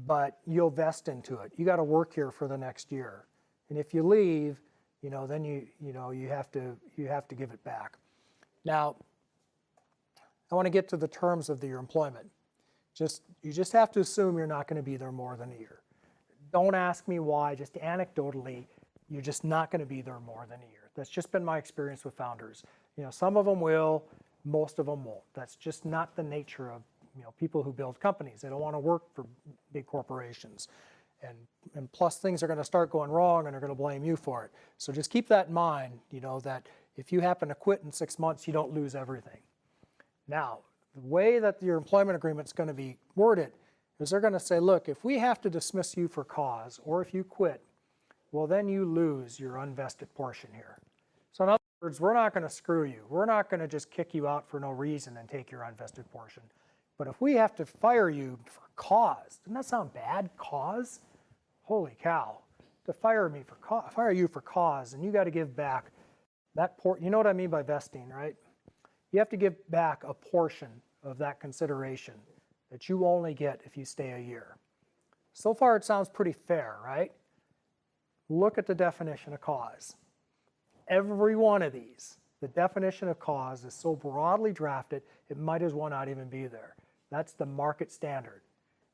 but you'll vest into it. You got to work here for the next year. And if you leave, you know, then you have to give it back. Now, I want to get to the terms of your employment. You just have to assume you're not going to be there more than a year. Don't ask me why, just anecdotally, you're just not going to be there more than a year. That's just been my experience with founders. You know, some of them will, most of them won't. That's just not the nature of, you know, people who build companies. They don't want to work for big corporations. And plus things are going to start going wrong and they're going to blame you for it. So just keep that in mind, you know, that if you happen to quit in 6 months, you don't lose everything. Now, the way that your employment agreement is going to be worded is they're going to say, look, if we have to dismiss you for cause or if you quit, well, then you lose your unvested portion here. So in other words, we're not going to screw you. We're not going to just kick you out for no reason and take your unvested portion. But if we have to fire you for cause, doesn't that sound bad, cause? Holy cow, to fire you for cause, and you got to give back that you know what I mean by vesting, right? You have to give back a portion of that consideration that you only get if you stay a year. So far it sounds pretty fair, right? Look at the definition of cause. Every one of these, the definition of cause is so broadly drafted, it might as well not even be there. That's the market standard.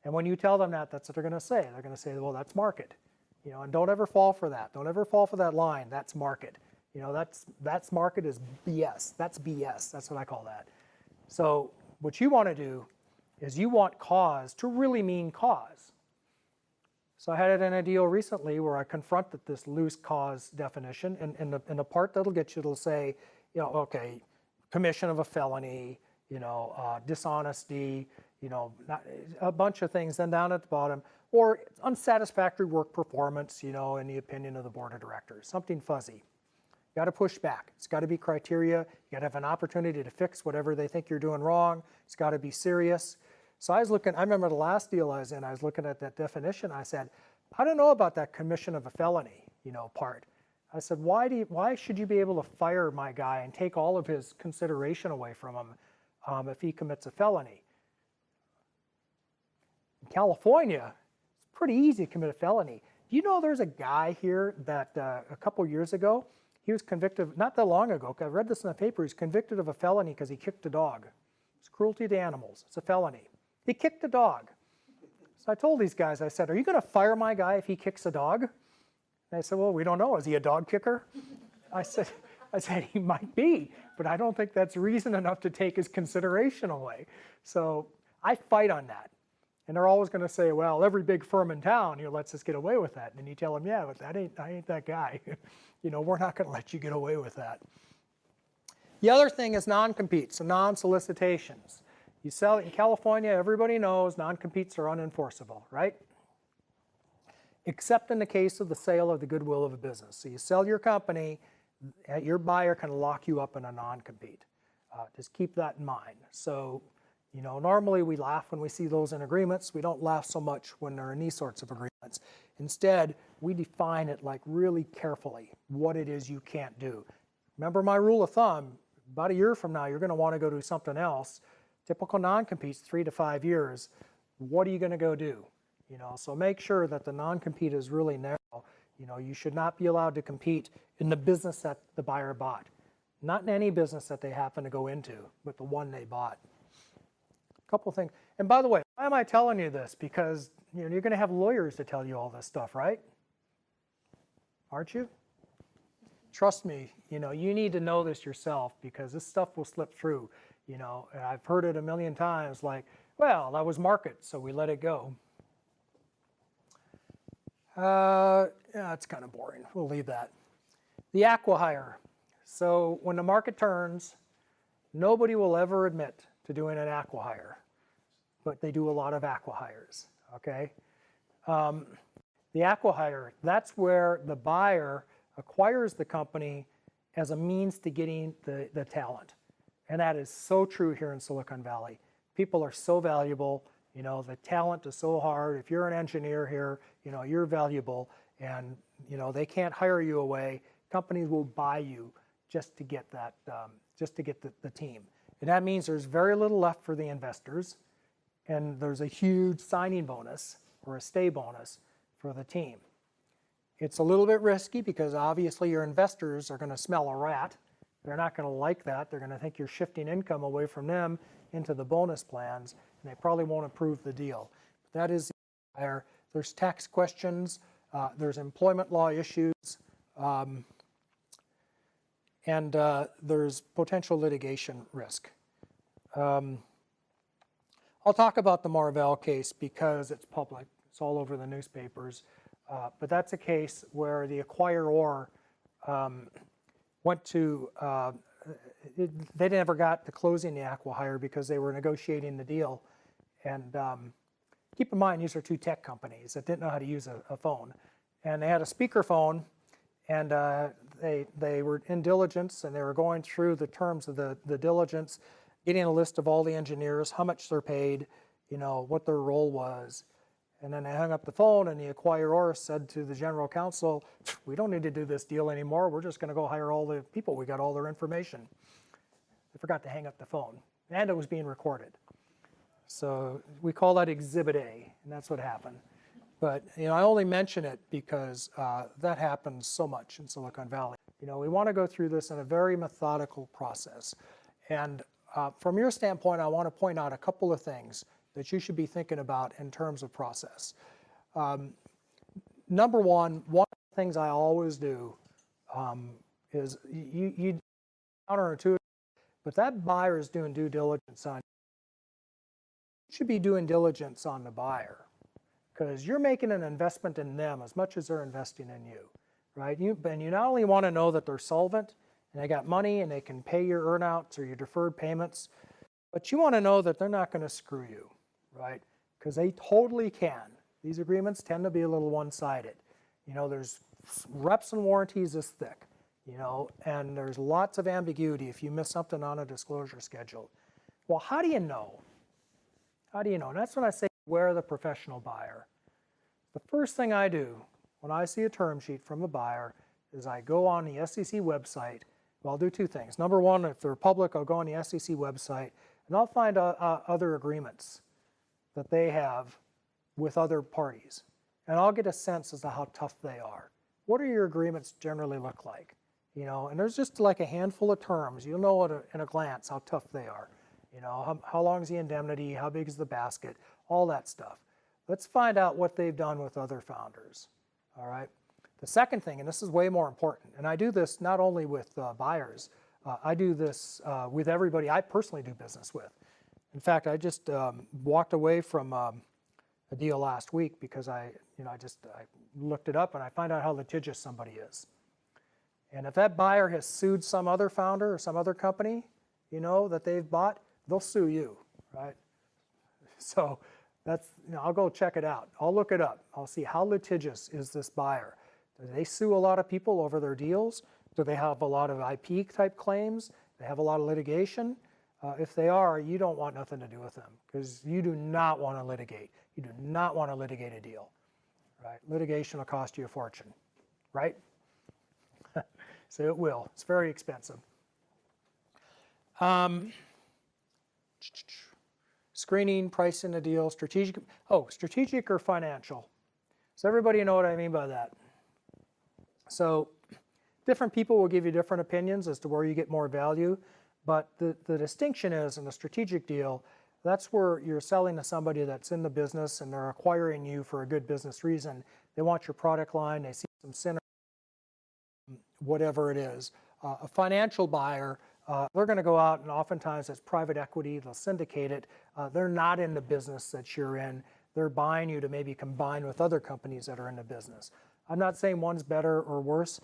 And when you tell them that, that's what they're going to say. They're going to say, well, that's market. You know, and don't ever fall for that. Don't ever fall for that line. That's market. You know, that's market is BS. That's BS. That's what I call that. So what you want to do is you want cause to really mean cause. So I had it in a deal recently where I confronted this loose cause definition, and in the part that'll get you, it'll say, you know, okay, commission of a felony, you know, dishonesty, you know, a bunch of things. Then down at the bottom, or unsatisfactory work performance, you know, in the opinion of the board of directors, something fuzzy. You got to push back. It's got to be criteria. You got to have an opportunity to fix whatever they think you're doing wrong. It's got to be serious. So I was looking, I remember the last deal I was in, I was looking at that definition. I said, I don't know about that commission of a felony, you know, part. I said, why should you be able to fire my guy and take all of his consideration away from him if he commits a felony? In California, it's pretty easy to commit a felony. Do you know there's a guy here that a couple years ago, he was convicted, not that long ago, I read this in the paper, he was convicted of a felony because he kicked a dog. It's cruelty to animals, it's a felony. He kicked a dog. So I told these guys, I said, are you going to fire my guy if he kicks a dog? And they said, well, we don't know. Is he a dog kicker? I said, he might be, but I don't think that's reason enough to take his consideration away. So I fight on that. And they're always going to say, well, every big firm in town, you know, lets us get away with that. And you tell them, yeah, but I ain't that guy. You know, we're not going to let you get away with that. The other thing is non-competes, so non-solicitations. You sell it in California, everybody knows non-competes are unenforceable, right? Except in the case of the sale of the goodwill of a business. So you sell your company, your buyer can lock you up in a non-compete. Just keep that in mind. So, you know, normally we laugh when we see those in agreements. We don't laugh so much when they're in these sorts of agreements. Instead, we define it like really carefully, what it is you can't do. Remember my rule of thumb, about a year from now, you're going to want to go do something else. Typical non-competes, 3 to 5 years. What are you going to go do? You know, so make sure that the non-compete is really narrow. You know, you should not be allowed to compete in the business that the buyer bought. Not in any business that they happen to go into, but the one they bought. A couple things. And by the way, why am I telling you this? Because you know, you're going to have lawyers to tell you all this stuff, right? Aren't you? Trust me, you know, you need to know this yourself because this stuff will slip through. You know, and I've heard it a million times like, well, that was market, so we let it go. Yeah, it's kind of boring. We'll leave that. The Aqua Hire. So when the market turns, nobody will ever admit to doing an Aqua Hire, but they do a lot of Aqua Hires, okay? The Aqua Hire, that's where the buyer acquires the company as a means to getting the talent. And that is so true here in Silicon Valley. People are so valuable. You know, the talent is so hard. If you're an engineer here, you know, you're valuable. And, you know, they can't hire you away. Companies will buy you just to get that, just to get the team. And that means there's very little left for the investors. And there's a huge signing bonus or a stay bonus for the team. It's a little bit risky because obviously your investors are going to smell a rat. They're not going to like that. They're going to think you're shifting income away from them into the bonus plans, and they probably won't approve the deal. But that is there. There's tax questions, there's employment law issues, and there's potential litigation risk. I'll talk about the Marvell case because it's public. It's all over the newspapers. But that's a case where the acquirer went to, they never got to closing the Aqua Hire because they were negotiating the deal. And keep in mind, these are two tech companies that didn't know how to use a phone. And they had a speakerphone, and they were in diligence, and they were going through the terms of the diligence, getting a list of all the engineers, how much they're paid, you know, what their role was. And then they hung up the phone, and the acquirer said to the general counsel, we don't need to do this deal anymore. We're just going to go hire all the people. We got all their information. They forgot to hang up the phone, and it was being recorded. So we call that Exhibit A, and that's what happened. But you know, I only mention it because that happens so much in Silicon Valley. You know, we want to go through this in a very methodical process. And from your standpoint, I want to point out a couple of things that you should be thinking about in terms of process. Number one of the things I always do is you counterintuitive, but that buyer is doing due diligence on you. You should be doing diligence on the buyer, because you're making an investment in them as much as they're investing in you, right? And you not only want to know that they're solvent and they got money and they can pay your earnouts or your deferred payments, but you want to know that they're not going to screw you, right? Because they totally can. These agreements tend to be a little one-sided. You know, there's reps and warranties this thick, you know, and there's lots of ambiguity if you miss something on a disclosure schedule. Well, how do you know? How do you know? And that's when I say beware the professional buyer. The first thing I do when I see a term sheet from a buyer is I go on the SEC website. Well, I'll do two things. Number one, if they're public, I'll go on the SEC website and I'll find other agreements that they have with other parties. And I'll get a sense as to how tough they are. What do your agreements generally look like? You know, and there's just like a handful of terms. You'll know in a glance how tough they are. You know, how long is the indemnity? How big is the basket? All that stuff. Let's find out what they've done with other founders. All right. The second thing, and this is way more important, and I do this not only with buyers, I do this with everybody I personally do business with. In fact, I just walked away from a deal last week because I looked it up and I find out how litigious somebody is. And if that buyer has sued some other founder or some other company, you know, that they've bought, they'll sue you, right? So that's, you know, I'll go check it out. I'll look it up. I'll see how litigious is this buyer. Do they sue a lot of people over their deals? Do they have a lot of IP type claims? They have a lot of litigation? If they are, you don't want nothing to do with them because you do not want to litigate. You do not want to litigate a deal, right? Litigation will cost you a fortune, right? So it will. It's very expensive. Screening, pricing a deal, strategic or financial. So everybody know what I mean by that. So different people will give you different opinions as to where you get more value, but the distinction is in a strategic deal, that's where you're selling to somebody that's in the business and they're acquiring you for a good business reason. They want your product line, they see some synergy, whatever it is. A financial buyer, they're going to go out and oftentimes it's private equity, they'll syndicate it. They're not in the business that you're in. They're buying you to maybe combine with other companies that are in the business. I'm not saying one's better or worse.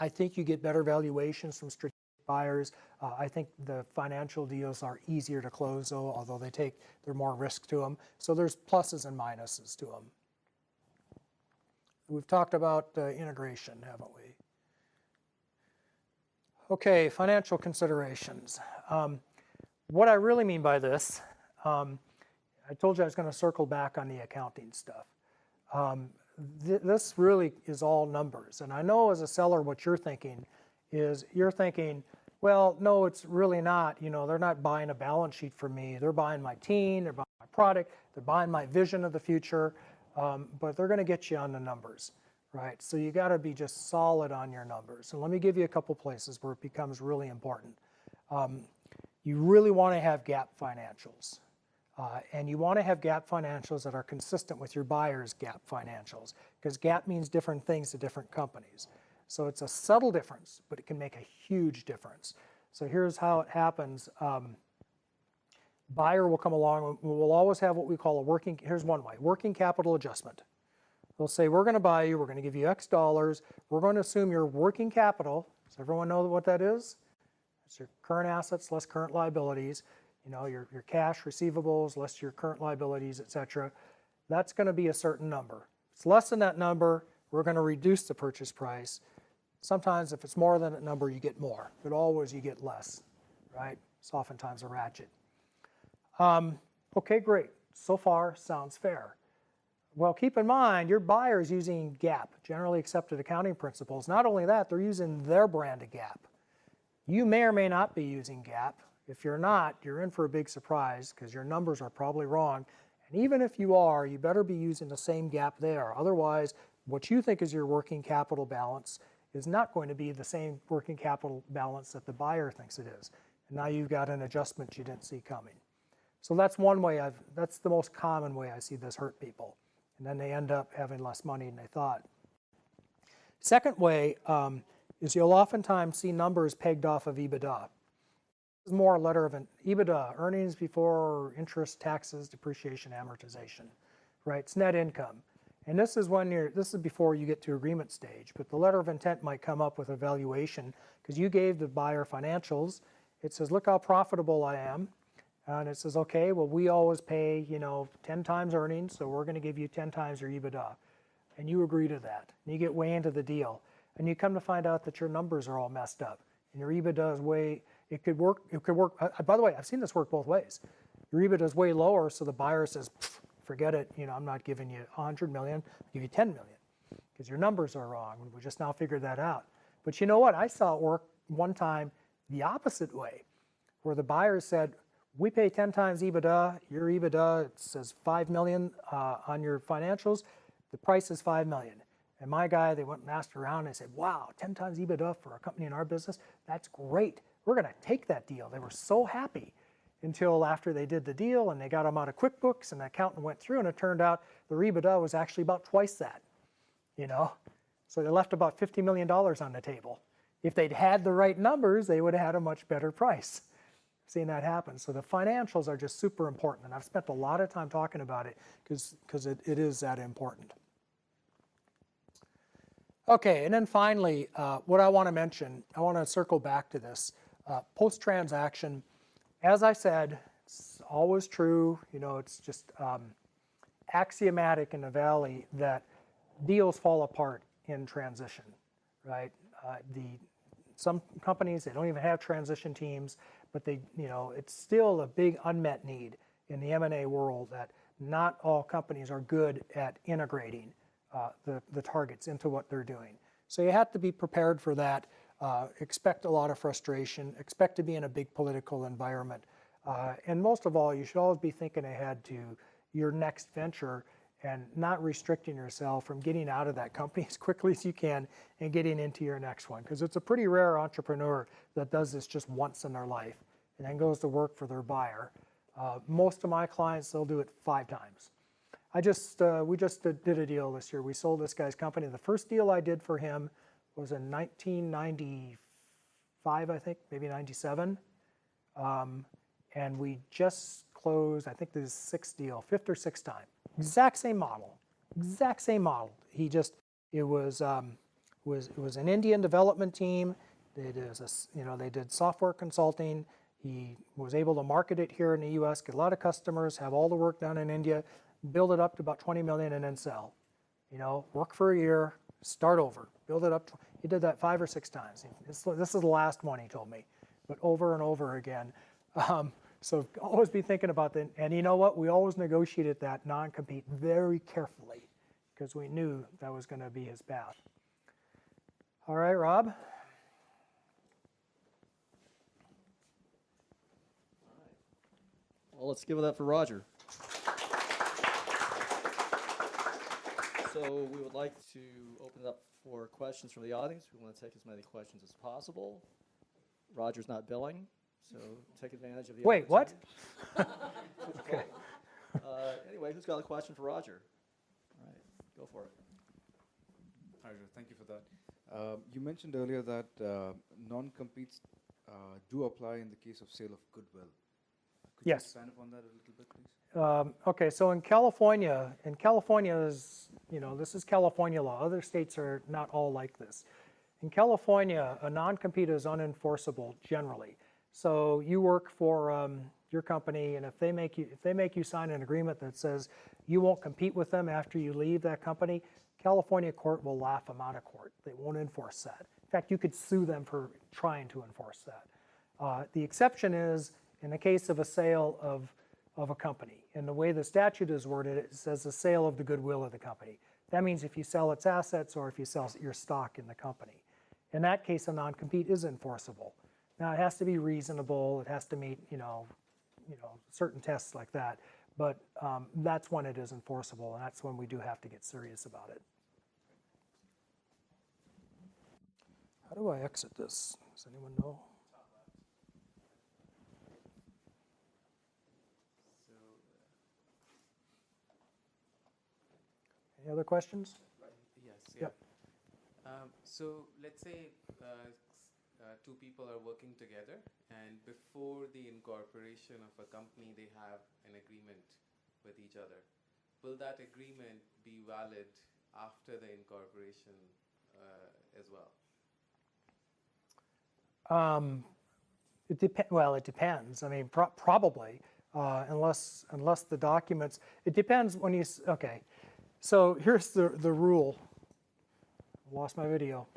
I think you get better valuations from strategic buyers. I think the financial deals are easier to close though, although there's more risk to them. So there's pluses and minuses to them. We've talked about integration, haven't we? Okay, financial considerations. What I really mean by this, I told you I was going to circle back on the accounting stuff. This really is all numbers. And I know as a seller what you're thinking is you're thinking, well, no, it's really not. You know, they're not buying a balance sheet from me. They're buying my team, they're buying my product, they're buying my vision of the future, but they're going to get you on the numbers. Right, so you got to be just solid on your numbers. And let me give you a couple places where it becomes really important. You really want to have GAAP financials. And you want to have GAAP financials that are consistent with your buyer's GAAP financials. Because GAAP means different things to different companies. So it's a subtle difference, but it can make a huge difference. So here's how it happens. Buyer will come along, we'll always have what we call here's one way, working capital adjustment. They'll say, we're going to buy you, we're going to give you X dollars, we're going to assume your working capital. Does everyone know what that is? It's your current assets less current liabilities, you know, your cash receivables less your current liabilities, etc. That's going to be a certain number. If it's less than that number, we're going to reduce the purchase price. Sometimes if it's more than that number, you get more, but always you get less, right? It's oftentimes a ratchet. Okay, great. So far, sounds fair. Well, keep in mind, your buyer is using GAAP, generally accepted accounting principles. Not only that, they're using their brand of GAAP. You may or may not be using GAAP. If you're not, you're in for a big surprise because your numbers are probably wrong. And even if you are, you better be using the same GAAP there. Otherwise, what you think is your working capital balance is not going to be the same working capital balance that the buyer thinks it is. And now you've got an adjustment you didn't see coming. So that's one way that's the most common way I see this hurt people. And then they end up having less money than they thought. Second way is you'll oftentimes see numbers pegged off of EBITDA. This is more a letter of an EBITDA, earnings before interest, taxes, depreciation, amortization, right? It's net income. And this is when this is before you get to agreement stage, but the letter of intent might come up with a valuation because you gave the buyer financials. It says, look how profitable I am. And it says, okay, well, we always pay, 10 times earnings, so we're going to give you 10 times your EBITDA. And you agree to that. And you get way into the deal. And you come to find out that your numbers are all messed up. And your EBITDA is way, it could work. By the way, I've seen this work both ways. Your EBITDA is way lower, so the buyer says, forget it, I'm not giving you 100 million, I'll give you 10 million because your numbers are wrong. We just now figured that out. But you know what? I saw it work one time the opposite way, where the buyer said, we pay 10 times EBITDA, your EBITDA, it says 5 million on your financials, the price is 5 million. And my guy, they went and asked around and they said, wow, 10 times EBITDA for a company in our business, that's great. We're gonna take that deal. They were so happy until after they did the deal and they got them out of QuickBooks and the accountant went through and it turned out the EBITDA was actually about twice that, So they left about $50 million on the table. If they'd had the right numbers, they would have had a much better price. Seen that happen. So the financials are just super important, and I've spent a lot of time talking about it because it is that important. Okay, and then finally, what I want to mention, I want to circle back to this. Post-transaction, as I said, it's always true, it's just axiomatic in the Valley that deals fall apart in transition, right? Some companies, they don't even have transition teams, but it's still a big unmet need in the M&A world that not all companies are good at integrating the targets into what they're doing. So you have to be prepared for that, expect a lot of frustration, expect to be in a big political environment. And most of all, you should always be thinking ahead to your next venture and not restricting yourself from getting out of that company as quickly as you can and getting into your next one. Because it's a pretty rare entrepreneur that does this just once in their life and then goes to work for their buyer. Most of my clients, they'll do it 5 times. We just did a deal this year. We sold this guy's company. The first deal I did for him was in 1995, I think, maybe 97. And we just closed, I think this is 6th deal, 5th or 6th time. Exact same model. It was an Indian development team. They did software consulting. He was able to market it here in the U.S., get a lot of customers, have all the work done in India, build it up to about 20 million and then sell. Work for a year, start over, build it up. He did that 5 or 6 times. This is the last one, he told me, but over and over again. So always be thinking about that. And you know what? We always negotiated that non-compete very carefully because we knew that was going to be his path. All right, Rob? Well, let's give it up for Roger. So we would like to open it up for questions from the audience. We want to take as many questions as possible. Roger's not billing, so take advantage of the Wait, what? Okay. Anyway, who's got a question for Roger? All right, go for it. Hi, Roger. Thank you for that. You mentioned earlier that non-competes do apply in the case of sale of goodwill. Could you Yes. expand upon that a little bit, please? Okay, so in California is, this is California law. Other states are not all like this. In California, a non-compete is unenforceable generally. So you work for your company, and if they make you sign an agreement that says you won't compete with them after you leave that company, California court will laugh them out of court. They won't enforce that. In fact, you could sue them for trying to enforce that. The exception is in the case of a sale of a company. And the way the statute is worded, it says the sale of the goodwill of the company. That means if you sell its assets or if you sell your stock in the company. In that case, a non-compete is enforceable. Now, it has to be reasonable. It has to meet, certain tests like that. But that's when it is enforceable, and that's when we do have to get serious about it. How do I exit this? Does anyone know? Any other questions? Yes. Yeah. Yep. So let's say 2 people are working together, and before the incorporation of a company, they have an agreement with each other. will that agreement be valid after the incorporation as well? Well, it depends. I mean, probably, unless the documents. It depends when you. Okay, so here's the rule. Lost my video.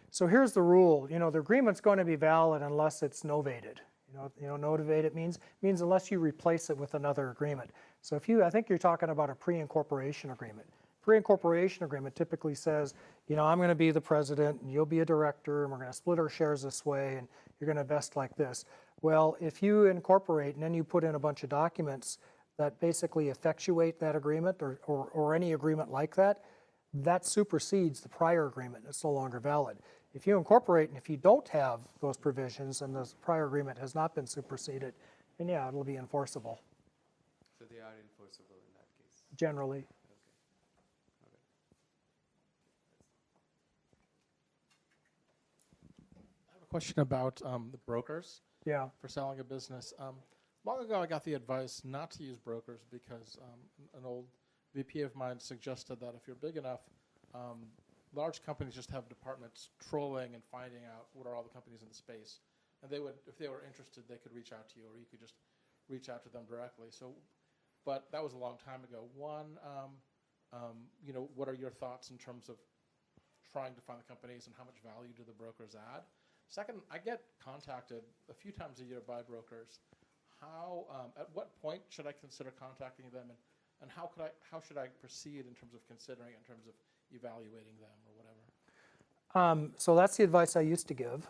So here's the rule. You know, the agreement's going to be valid unless it's novated. You know, novated means unless you replace it with another agreement. So I think you're talking about a pre-incorporation agreement. Pre-incorporation agreement typically says, you know, I'm going to be the president, and you'll be a director, and we're going to split our shares this way, and you're going to vest like this. Well, if you incorporate and then you put in a bunch of documents that basically effectuate that agreement or any agreement like that, that supersedes the prior agreement. It's no longer valid. If you incorporate and if you don't have those provisions and the prior agreement has not been superseded, then yeah, it'll be enforceable. So they are enforceable in that case? Generally. Okay. All right. I have a question about the brokers Yeah. for selling a business. Long ago, I got the advice not to use brokers because an old VP of mine suggested that if you're big enough, large companies just have departments trolling and finding out what are all the companies in the space. And they would, if they were interested, they could reach out to you, or you could just reach out to them directly. So, but that was a long time ago. One, you know, what are your thoughts in terms of trying to find the companies and how much value do the brokers add? Second, I get contacted a few times a year by brokers. How, at what point should I consider contacting them, and how should I proceed in terms of considering it, in terms of evaluating them or whatever? So that's the advice I used to give.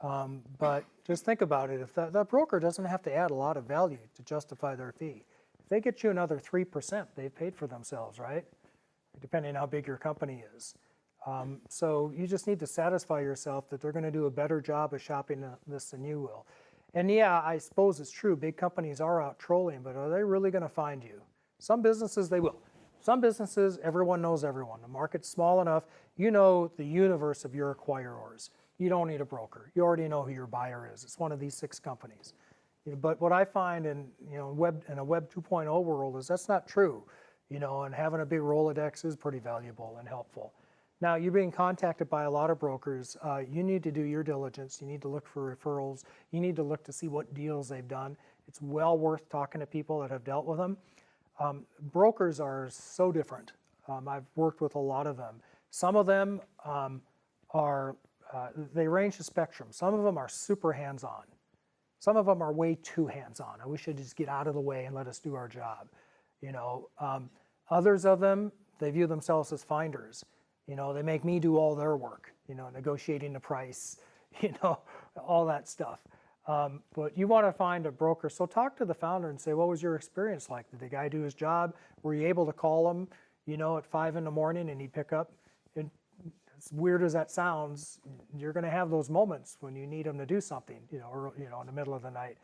But just think about it. If that broker doesn't have to add a lot of value to justify their fee, if they get you another 3%, they've paid for themselves, right? Depending on how big your company is. So you just need to satisfy yourself that they're going to do a better job of shopping this than you will. And yeah, I suppose it's true. Big companies are out trolling, but are they really going to find you? Some businesses, they will. Some businesses, everyone knows everyone. The market's small enough. You know the universe of your acquirers. You don't need a broker. You already know who your buyer is. It's one of these 6 companies. You know, but what I find in a Web 2.0 world is that's not true. You know, and having a big Rolodex is pretty valuable and helpful. Now, you're being contacted by a lot of brokers. You need to do your diligence. You need to look for referrals. You need to look to see what deals they've done. It's well worth talking to people that have dealt with them. Brokers are so different. I've worked with a lot of them. Some of them they range the spectrum. Some of them are super hands-on. Some of them are way too hands-on. I wish they'd just get out of the way and let us do our job. You know, others of them, they view themselves as finders. You know, they make me do all their work, you know, negotiating the price, you know, all that stuff. But you want to find a broker. So talk to the founder and say, what was your experience like? Did the guy do his job? Were you able to call him, you know, at 5 in the morning and he'd pick up? And as weird as that sounds, you're going to have those moments when you need him to do something, you know, or, you know, in the middle of the night.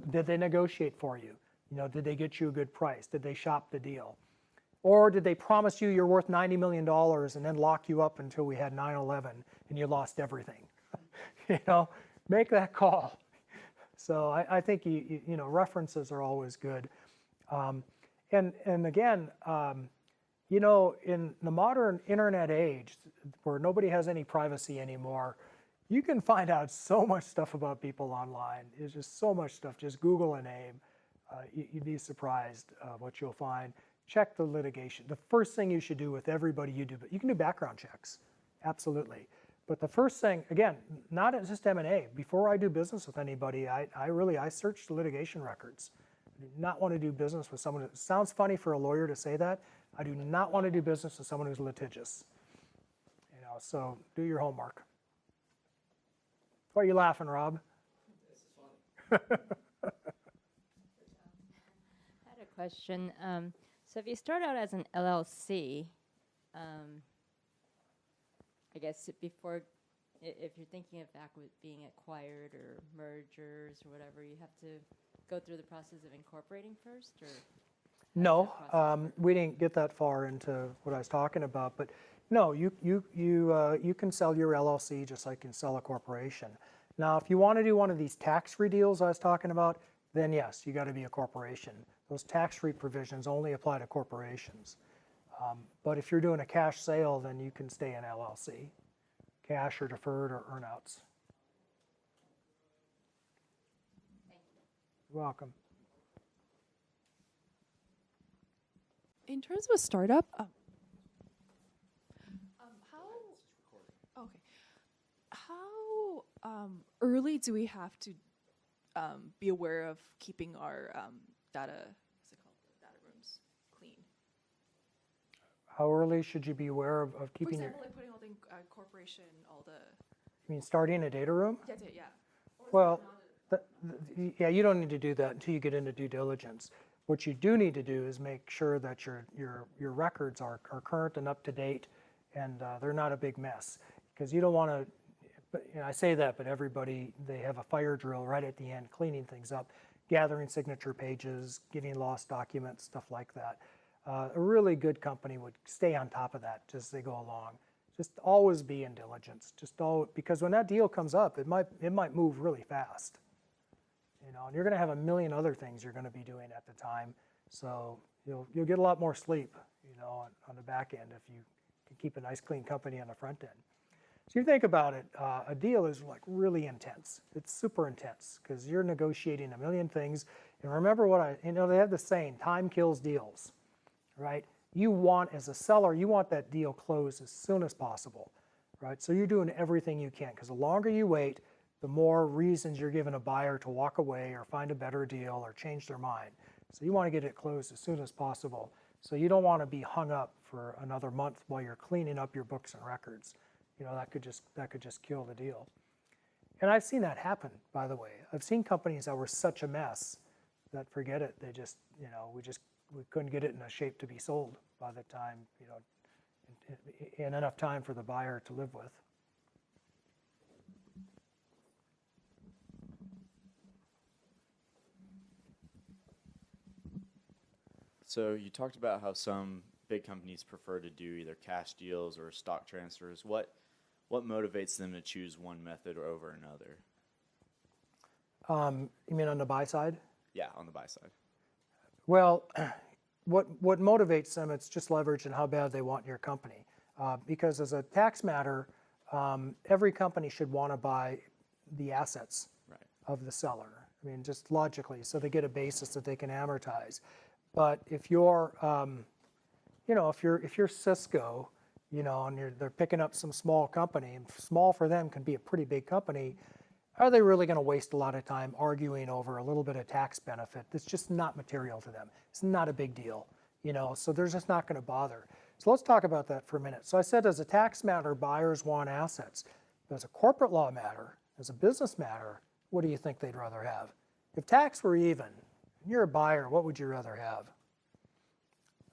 Did they negotiate for you? You know, did they get you a good price? Did they shop the deal? Or did they promise you you're worth $90 million and then lock you up until we had 9/11 and you lost everything? You know, make that call. So I think you know, references are always good. And again, you know, in the modern internet age where nobody has any privacy anymore, you can find out so much stuff about people online. There's just so much stuff. Just Google a name. You'd be surprised what you'll find. Check the litigation. The first thing you should do with everybody you do, but you can do background checks, absolutely. But the first thing, again, not just M&A. Before I do business with anybody, I search the litigation records. I do not want to do business with someone. It sounds funny for a lawyer to say that. I do not want to do business with someone who's litigious. You know, so do your homework. Why are you laughing, Rob? This is funny. I had a question. So if you start out as an LLC, I guess before, if you're thinking of being acquired or mergers or whatever, you have to go through the process of incorporating first, or? No, we didn't get that far into what I was talking about, but no, you can sell your LLC just like you can sell a corporation. Now, if you want to do one of these tax-free deals I was talking about, then yes, you got to be a corporation. Those tax-free provisions only apply to corporations. But if you're doing a cash sale, then you can stay in LLC, cash or deferred or earnouts. You're welcome. In terms of a startup, how early do we have to be aware of keeping our data, what's it called, data rooms clean? How early should you be aware of keeping For your, example, like putting all the corporation, all the, you mean starting a data room? yeah. Well, yeah, you don't need to do that until you get into due diligence. What you do need to do is make sure that your records are current and up to date, and they're not a big mess. Because you don't want to, but I say that, but everybody, they have a fire drill right at the end, cleaning things up, gathering signature pages, getting lost documents, stuff like that. A really good company would stay on top of that as they go along. Just always be in diligence. Because when that deal comes up, it might move really fast. And you're going to have a million other things you're going to be doing at the time. So you'll get a lot more sleep, on the back end if you can keep a nice clean company on the front end. So you think about it, a deal is like really intense. It's super intense because you're negotiating a million things. And remember they have the saying, time kills deals, right? As a seller, you want that deal closed as soon as possible, right? So you're doing everything you can because the longer you wait, the more reasons you're giving a buyer to walk away or find a better deal or change their mind. So you want to get it closed as soon as possible. So you don't want to be hung up for another month while you're cleaning up your books and records. That could just kill the deal. And I've seen that happen, by the way. I've seen companies that were such a mess that forget it. They just, we couldn't get it in a shape to be sold by the time, in enough time for the buyer to live with. So you talked about how some big companies prefer to do either cash deals or stock transfers. What motivates them to choose one method over another? You mean on the buy side? Yeah, on the buy side. Well, what motivates them, it's just leverage and how bad they want your company. Because as a tax matter, every company should want to buy the assets of the seller. I mean, just logically, so they get a basis that they can amortize. But if you're, if you're Cisco, and they're picking up some small company, and small for them can be a pretty big company, are they really going to waste a lot of time arguing over a little bit of tax benefit that's just not material to them? It's not a big deal, so they're just not going to bother. So let's talk about that for a minute. So I said as a tax matter, buyers want assets. But as a corporate law matter, as a business matter, what do you think they'd rather have? If tax were even, and you're a buyer, what would you rather have?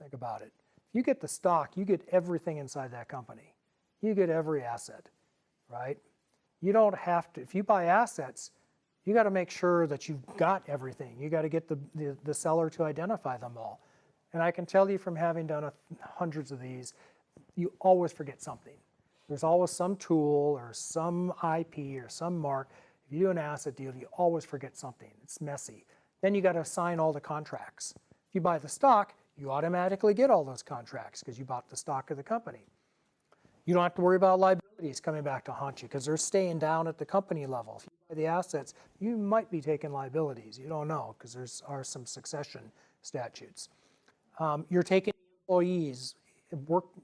Think about it. If you get the stock, you get everything inside that company. You get every asset, right? You don't have to, if you buy assets, you got to make sure that you've got everything. You got to get the seller to identify them all. And I can tell you from having done hundreds of these, you always forget something. There's always some tool or some IP or some mark. If you do an asset deal, you always forget something. It's messy. Then you got to sign all the contracts. If you buy the stock, you automatically get all those contracts because you bought the stock of the company. You don't have to worry about liabilities coming back to haunt you because they're staying down at the company level. If you buy the assets, you might be taking liabilities. You don't know because there are some succession statutes. You're taking employees,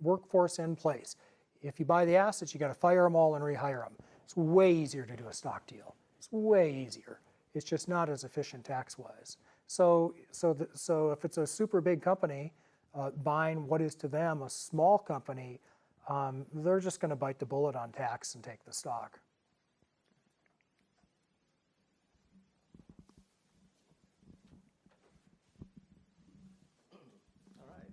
workforce in place. If you buy the assets, you got to fire them all and rehire them. It's way easier to do a stock deal. It's way easier. It's just not as efficient tax-wise. So if it's a super big company buying what is to them a small company, they're just going to bite the bullet on tax and take the stock. All right.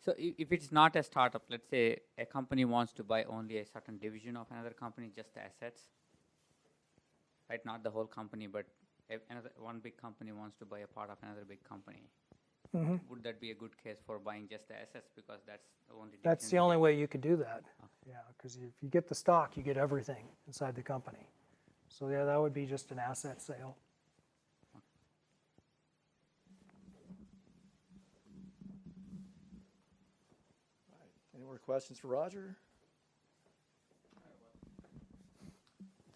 So if it's not a startup, let's say a company wants to buy only a certain division of another company, just the assets, right? Not the whole company, but one big company wants to buy a part of another big company. Mm-hmm. Would that be a good case for buying just the assets because that's the only division? That's the only way you could do that. Okay. Yeah, because if you get the stock, you get everything inside the company. So yeah, that would be just an asset sale. Any more questions for Roger?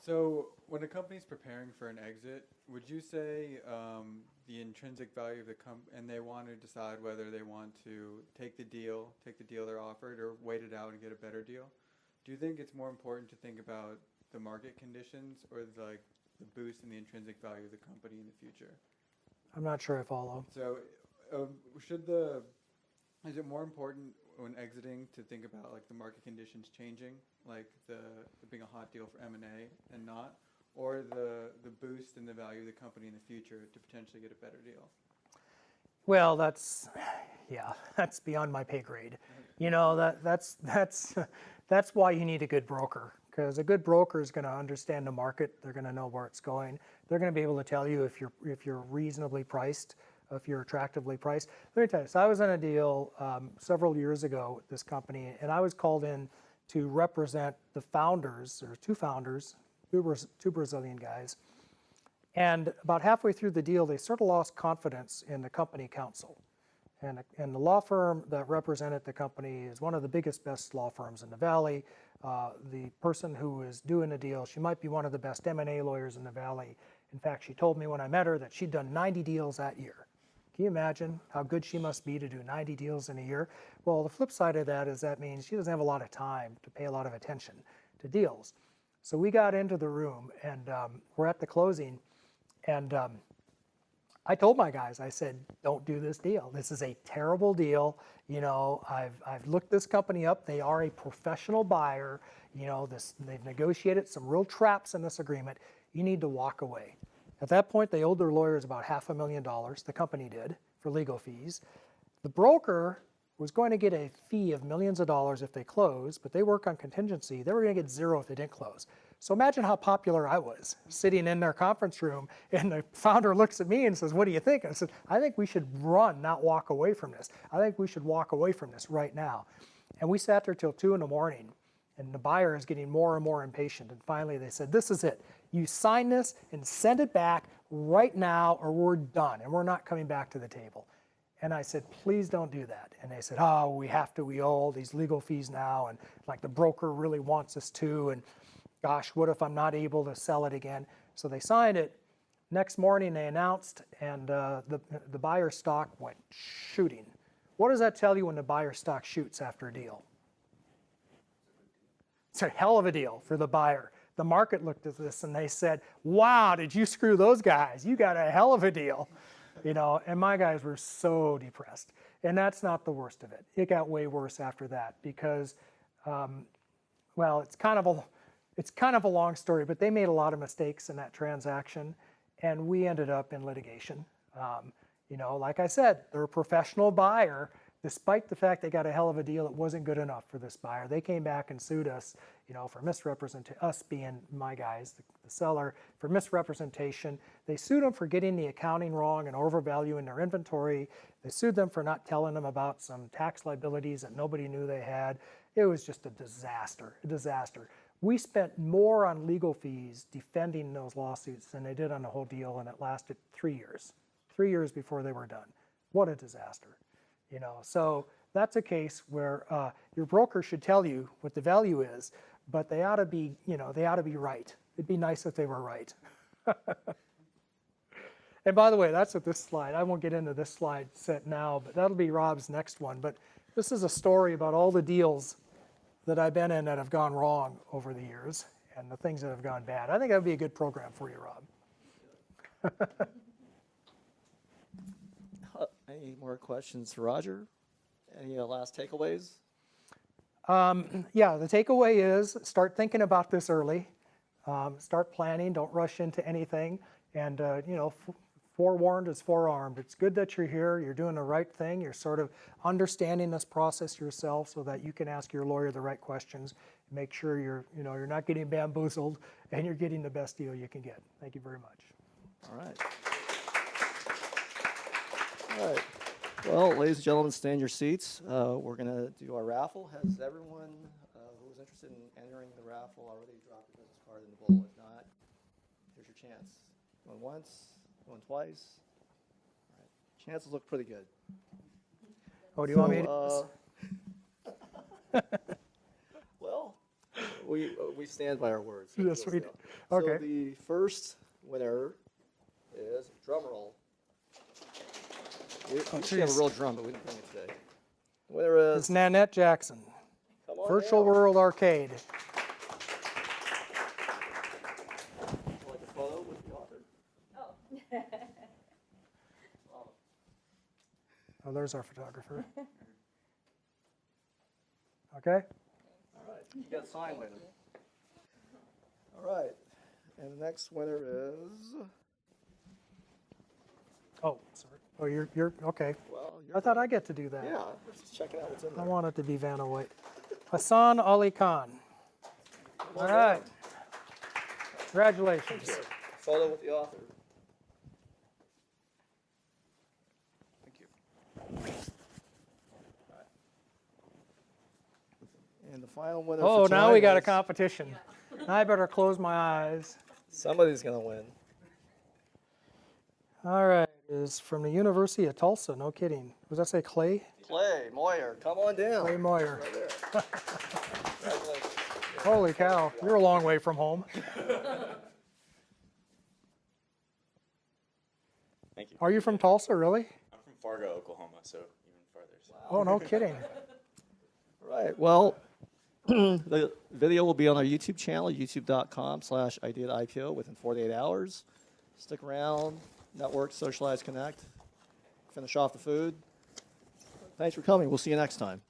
So when a company's preparing for an exit, would you say the intrinsic value of the and they want to decide whether they want to take the deal they're offered, or wait it out and get a better deal? Do you think it's more important to think about the market conditions or the boost in the intrinsic value of the company in the future? I'm not sure I follow. So is it more important when exiting to think about like the market conditions changing, like the being a hot deal for M&A and not, or the boost in the value of the company in the future to potentially get a better deal? Well, that's beyond my pay grade. You know, that's why you need a good broker, because a good broker is going to understand the market. They're going to know where it's going. They're going to be able to tell you if you're reasonably priced, if you're attractively priced. Let me tell you, so I was in a deal several years ago with this company, and I was called in to represent the founders, or two founders, two Brazilian guys. And about halfway through the deal, they sort of lost confidence in the company counsel. And the law firm that represented the company is one of the biggest, best law firms in the Valley. The person who was doing the deal, she might be one of the best M&A lawyers in the Valley. In fact, she told me when I met her that she'd done 90 deals that year. Can you imagine how good she must be to do 90 deals in a year? Well, the flip side of that is that means she doesn't have a lot of time to pay a lot of attention to deals. So we got into the room, and we're at the closing, and I told my guys, I said, don't do this deal. This is a terrible deal. You know, I've looked this company up. They are a professional buyer. You know, they've negotiated some real traps in this agreement. You need to walk away. At that point, they owed their lawyers about $500,000, the company did, for legal fees. The broker was going to get a fee of millions of dollars if they closed, but they work on contingency. They were going to get zero if they didn't close. So imagine how popular I was, sitting in their conference room, and the founder looks at me and says, what do you think? I said, I think we should run, not walk away from this. I think we should walk away from this right now. And we sat there till 2 in the morning, and the buyer is getting more and more impatient. And finally they said, this is it. You sign this and send it back right now, or we're done, and we're not coming back to the table. And I said, please don't do that. And they said, oh, we have to, we owe all these legal fees now, and like the broker really wants us to, and gosh, what if I'm not able to sell it again? So they signed it. Next morning they announced, and the buyer stock went shooting. What does that tell you when the buyer stock shoots after a deal? It's a hell of a deal for the buyer. The market looked at this and they said, wow, did you screw those guys? You got a hell of a deal. You know, and my guys were so depressed. And that's not the worst of it. It got way worse after that because, well, it's kind of a long story, but they made a lot of mistakes in that transaction, and we ended up in litigation. You know, like I said, they're a professional buyer. Despite the fact they got a hell of a deal, it wasn't good enough for this buyer. They came back and sued us, you know, for misrepresentation, us being my guys, the seller, for misrepresentation. They sued them for getting the accounting wrong and overvaluing their inventory. They sued them for not telling them about some tax liabilities that nobody knew they had. It was just a disaster, a disaster. We spent more on legal fees defending those lawsuits than they did on the whole deal, and it lasted 3 years. 3 years before they were done. What a disaster. You know, so that's a case where your broker should tell you what the value is, but they ought to be, you know, they ought to be right. It'd be nice if they were right. And by the way, that's what this slide, I won't get into this slide set now, but that'll be Rob's next one. But this is a story about all the deals that I've been in that have gone wrong over the years and the things that have gone bad. I think that would be a good program for you, Rob. Any more questions for Roger? Any last takeaways? Yeah, the takeaway is start thinking about this early. Start planning. Don't rush into anything. And, you know, forewarned is forearmed. It's good that you're here. You're doing the right thing. You're sort of understanding this process yourself so that you can ask your lawyer the right questions. Make sure you're not getting bamboozled and you're getting the best deal you can get. Thank you very much. All right. All right. Well, ladies and gentlemen, stay in your seats. We're going to do our raffle. Has everyone who is interested in entering the raffle already dropped a business card in the bowl? If not, chance? Going once, going twice. All right. Chances look pretty good. Oh, do you want me to? Well, we stand by our words. Yes, we do. So Okay. the first winner is drum roll. We should have a geez. real drum, but we didn't bring it today. The winner It's is. Nanette Jackson, Come on Virtual down. World Arcade. Would you like a photo with the author? Oh, there's our photographer. Okay. All right. You got to sign later. All right. And the next winner is. Oh, sorry. Oh, you're okay. Well, I thought I get to do that. Yeah, let's just check it out what's in I there. want it to be Vanna White. Hassan Ali Khan. Come All on right. down. Congratulations. Photo with the author. Thank you. And the final winner. Oh, for now we tonight got a is- competition. I better close my eyes. Somebody's going to win. All right. Is from the University of Tulsa. No kidding. Was that say Clay? Clay Moyer, come on down. Clay Moyer. Right there. Congratulations. Holy cow. You're a long way from home. Thank you. Are you from Tulsa, really? I'm from Fargo, Oklahoma, so even farther. So. Oh, no kidding. Right. Well, the video will be on our YouTube channel, youtube.com/ideatoIPO within 48 hours. Stick around, network, socialize, connect, finish off the food. Thanks for coming. We'll see you next time.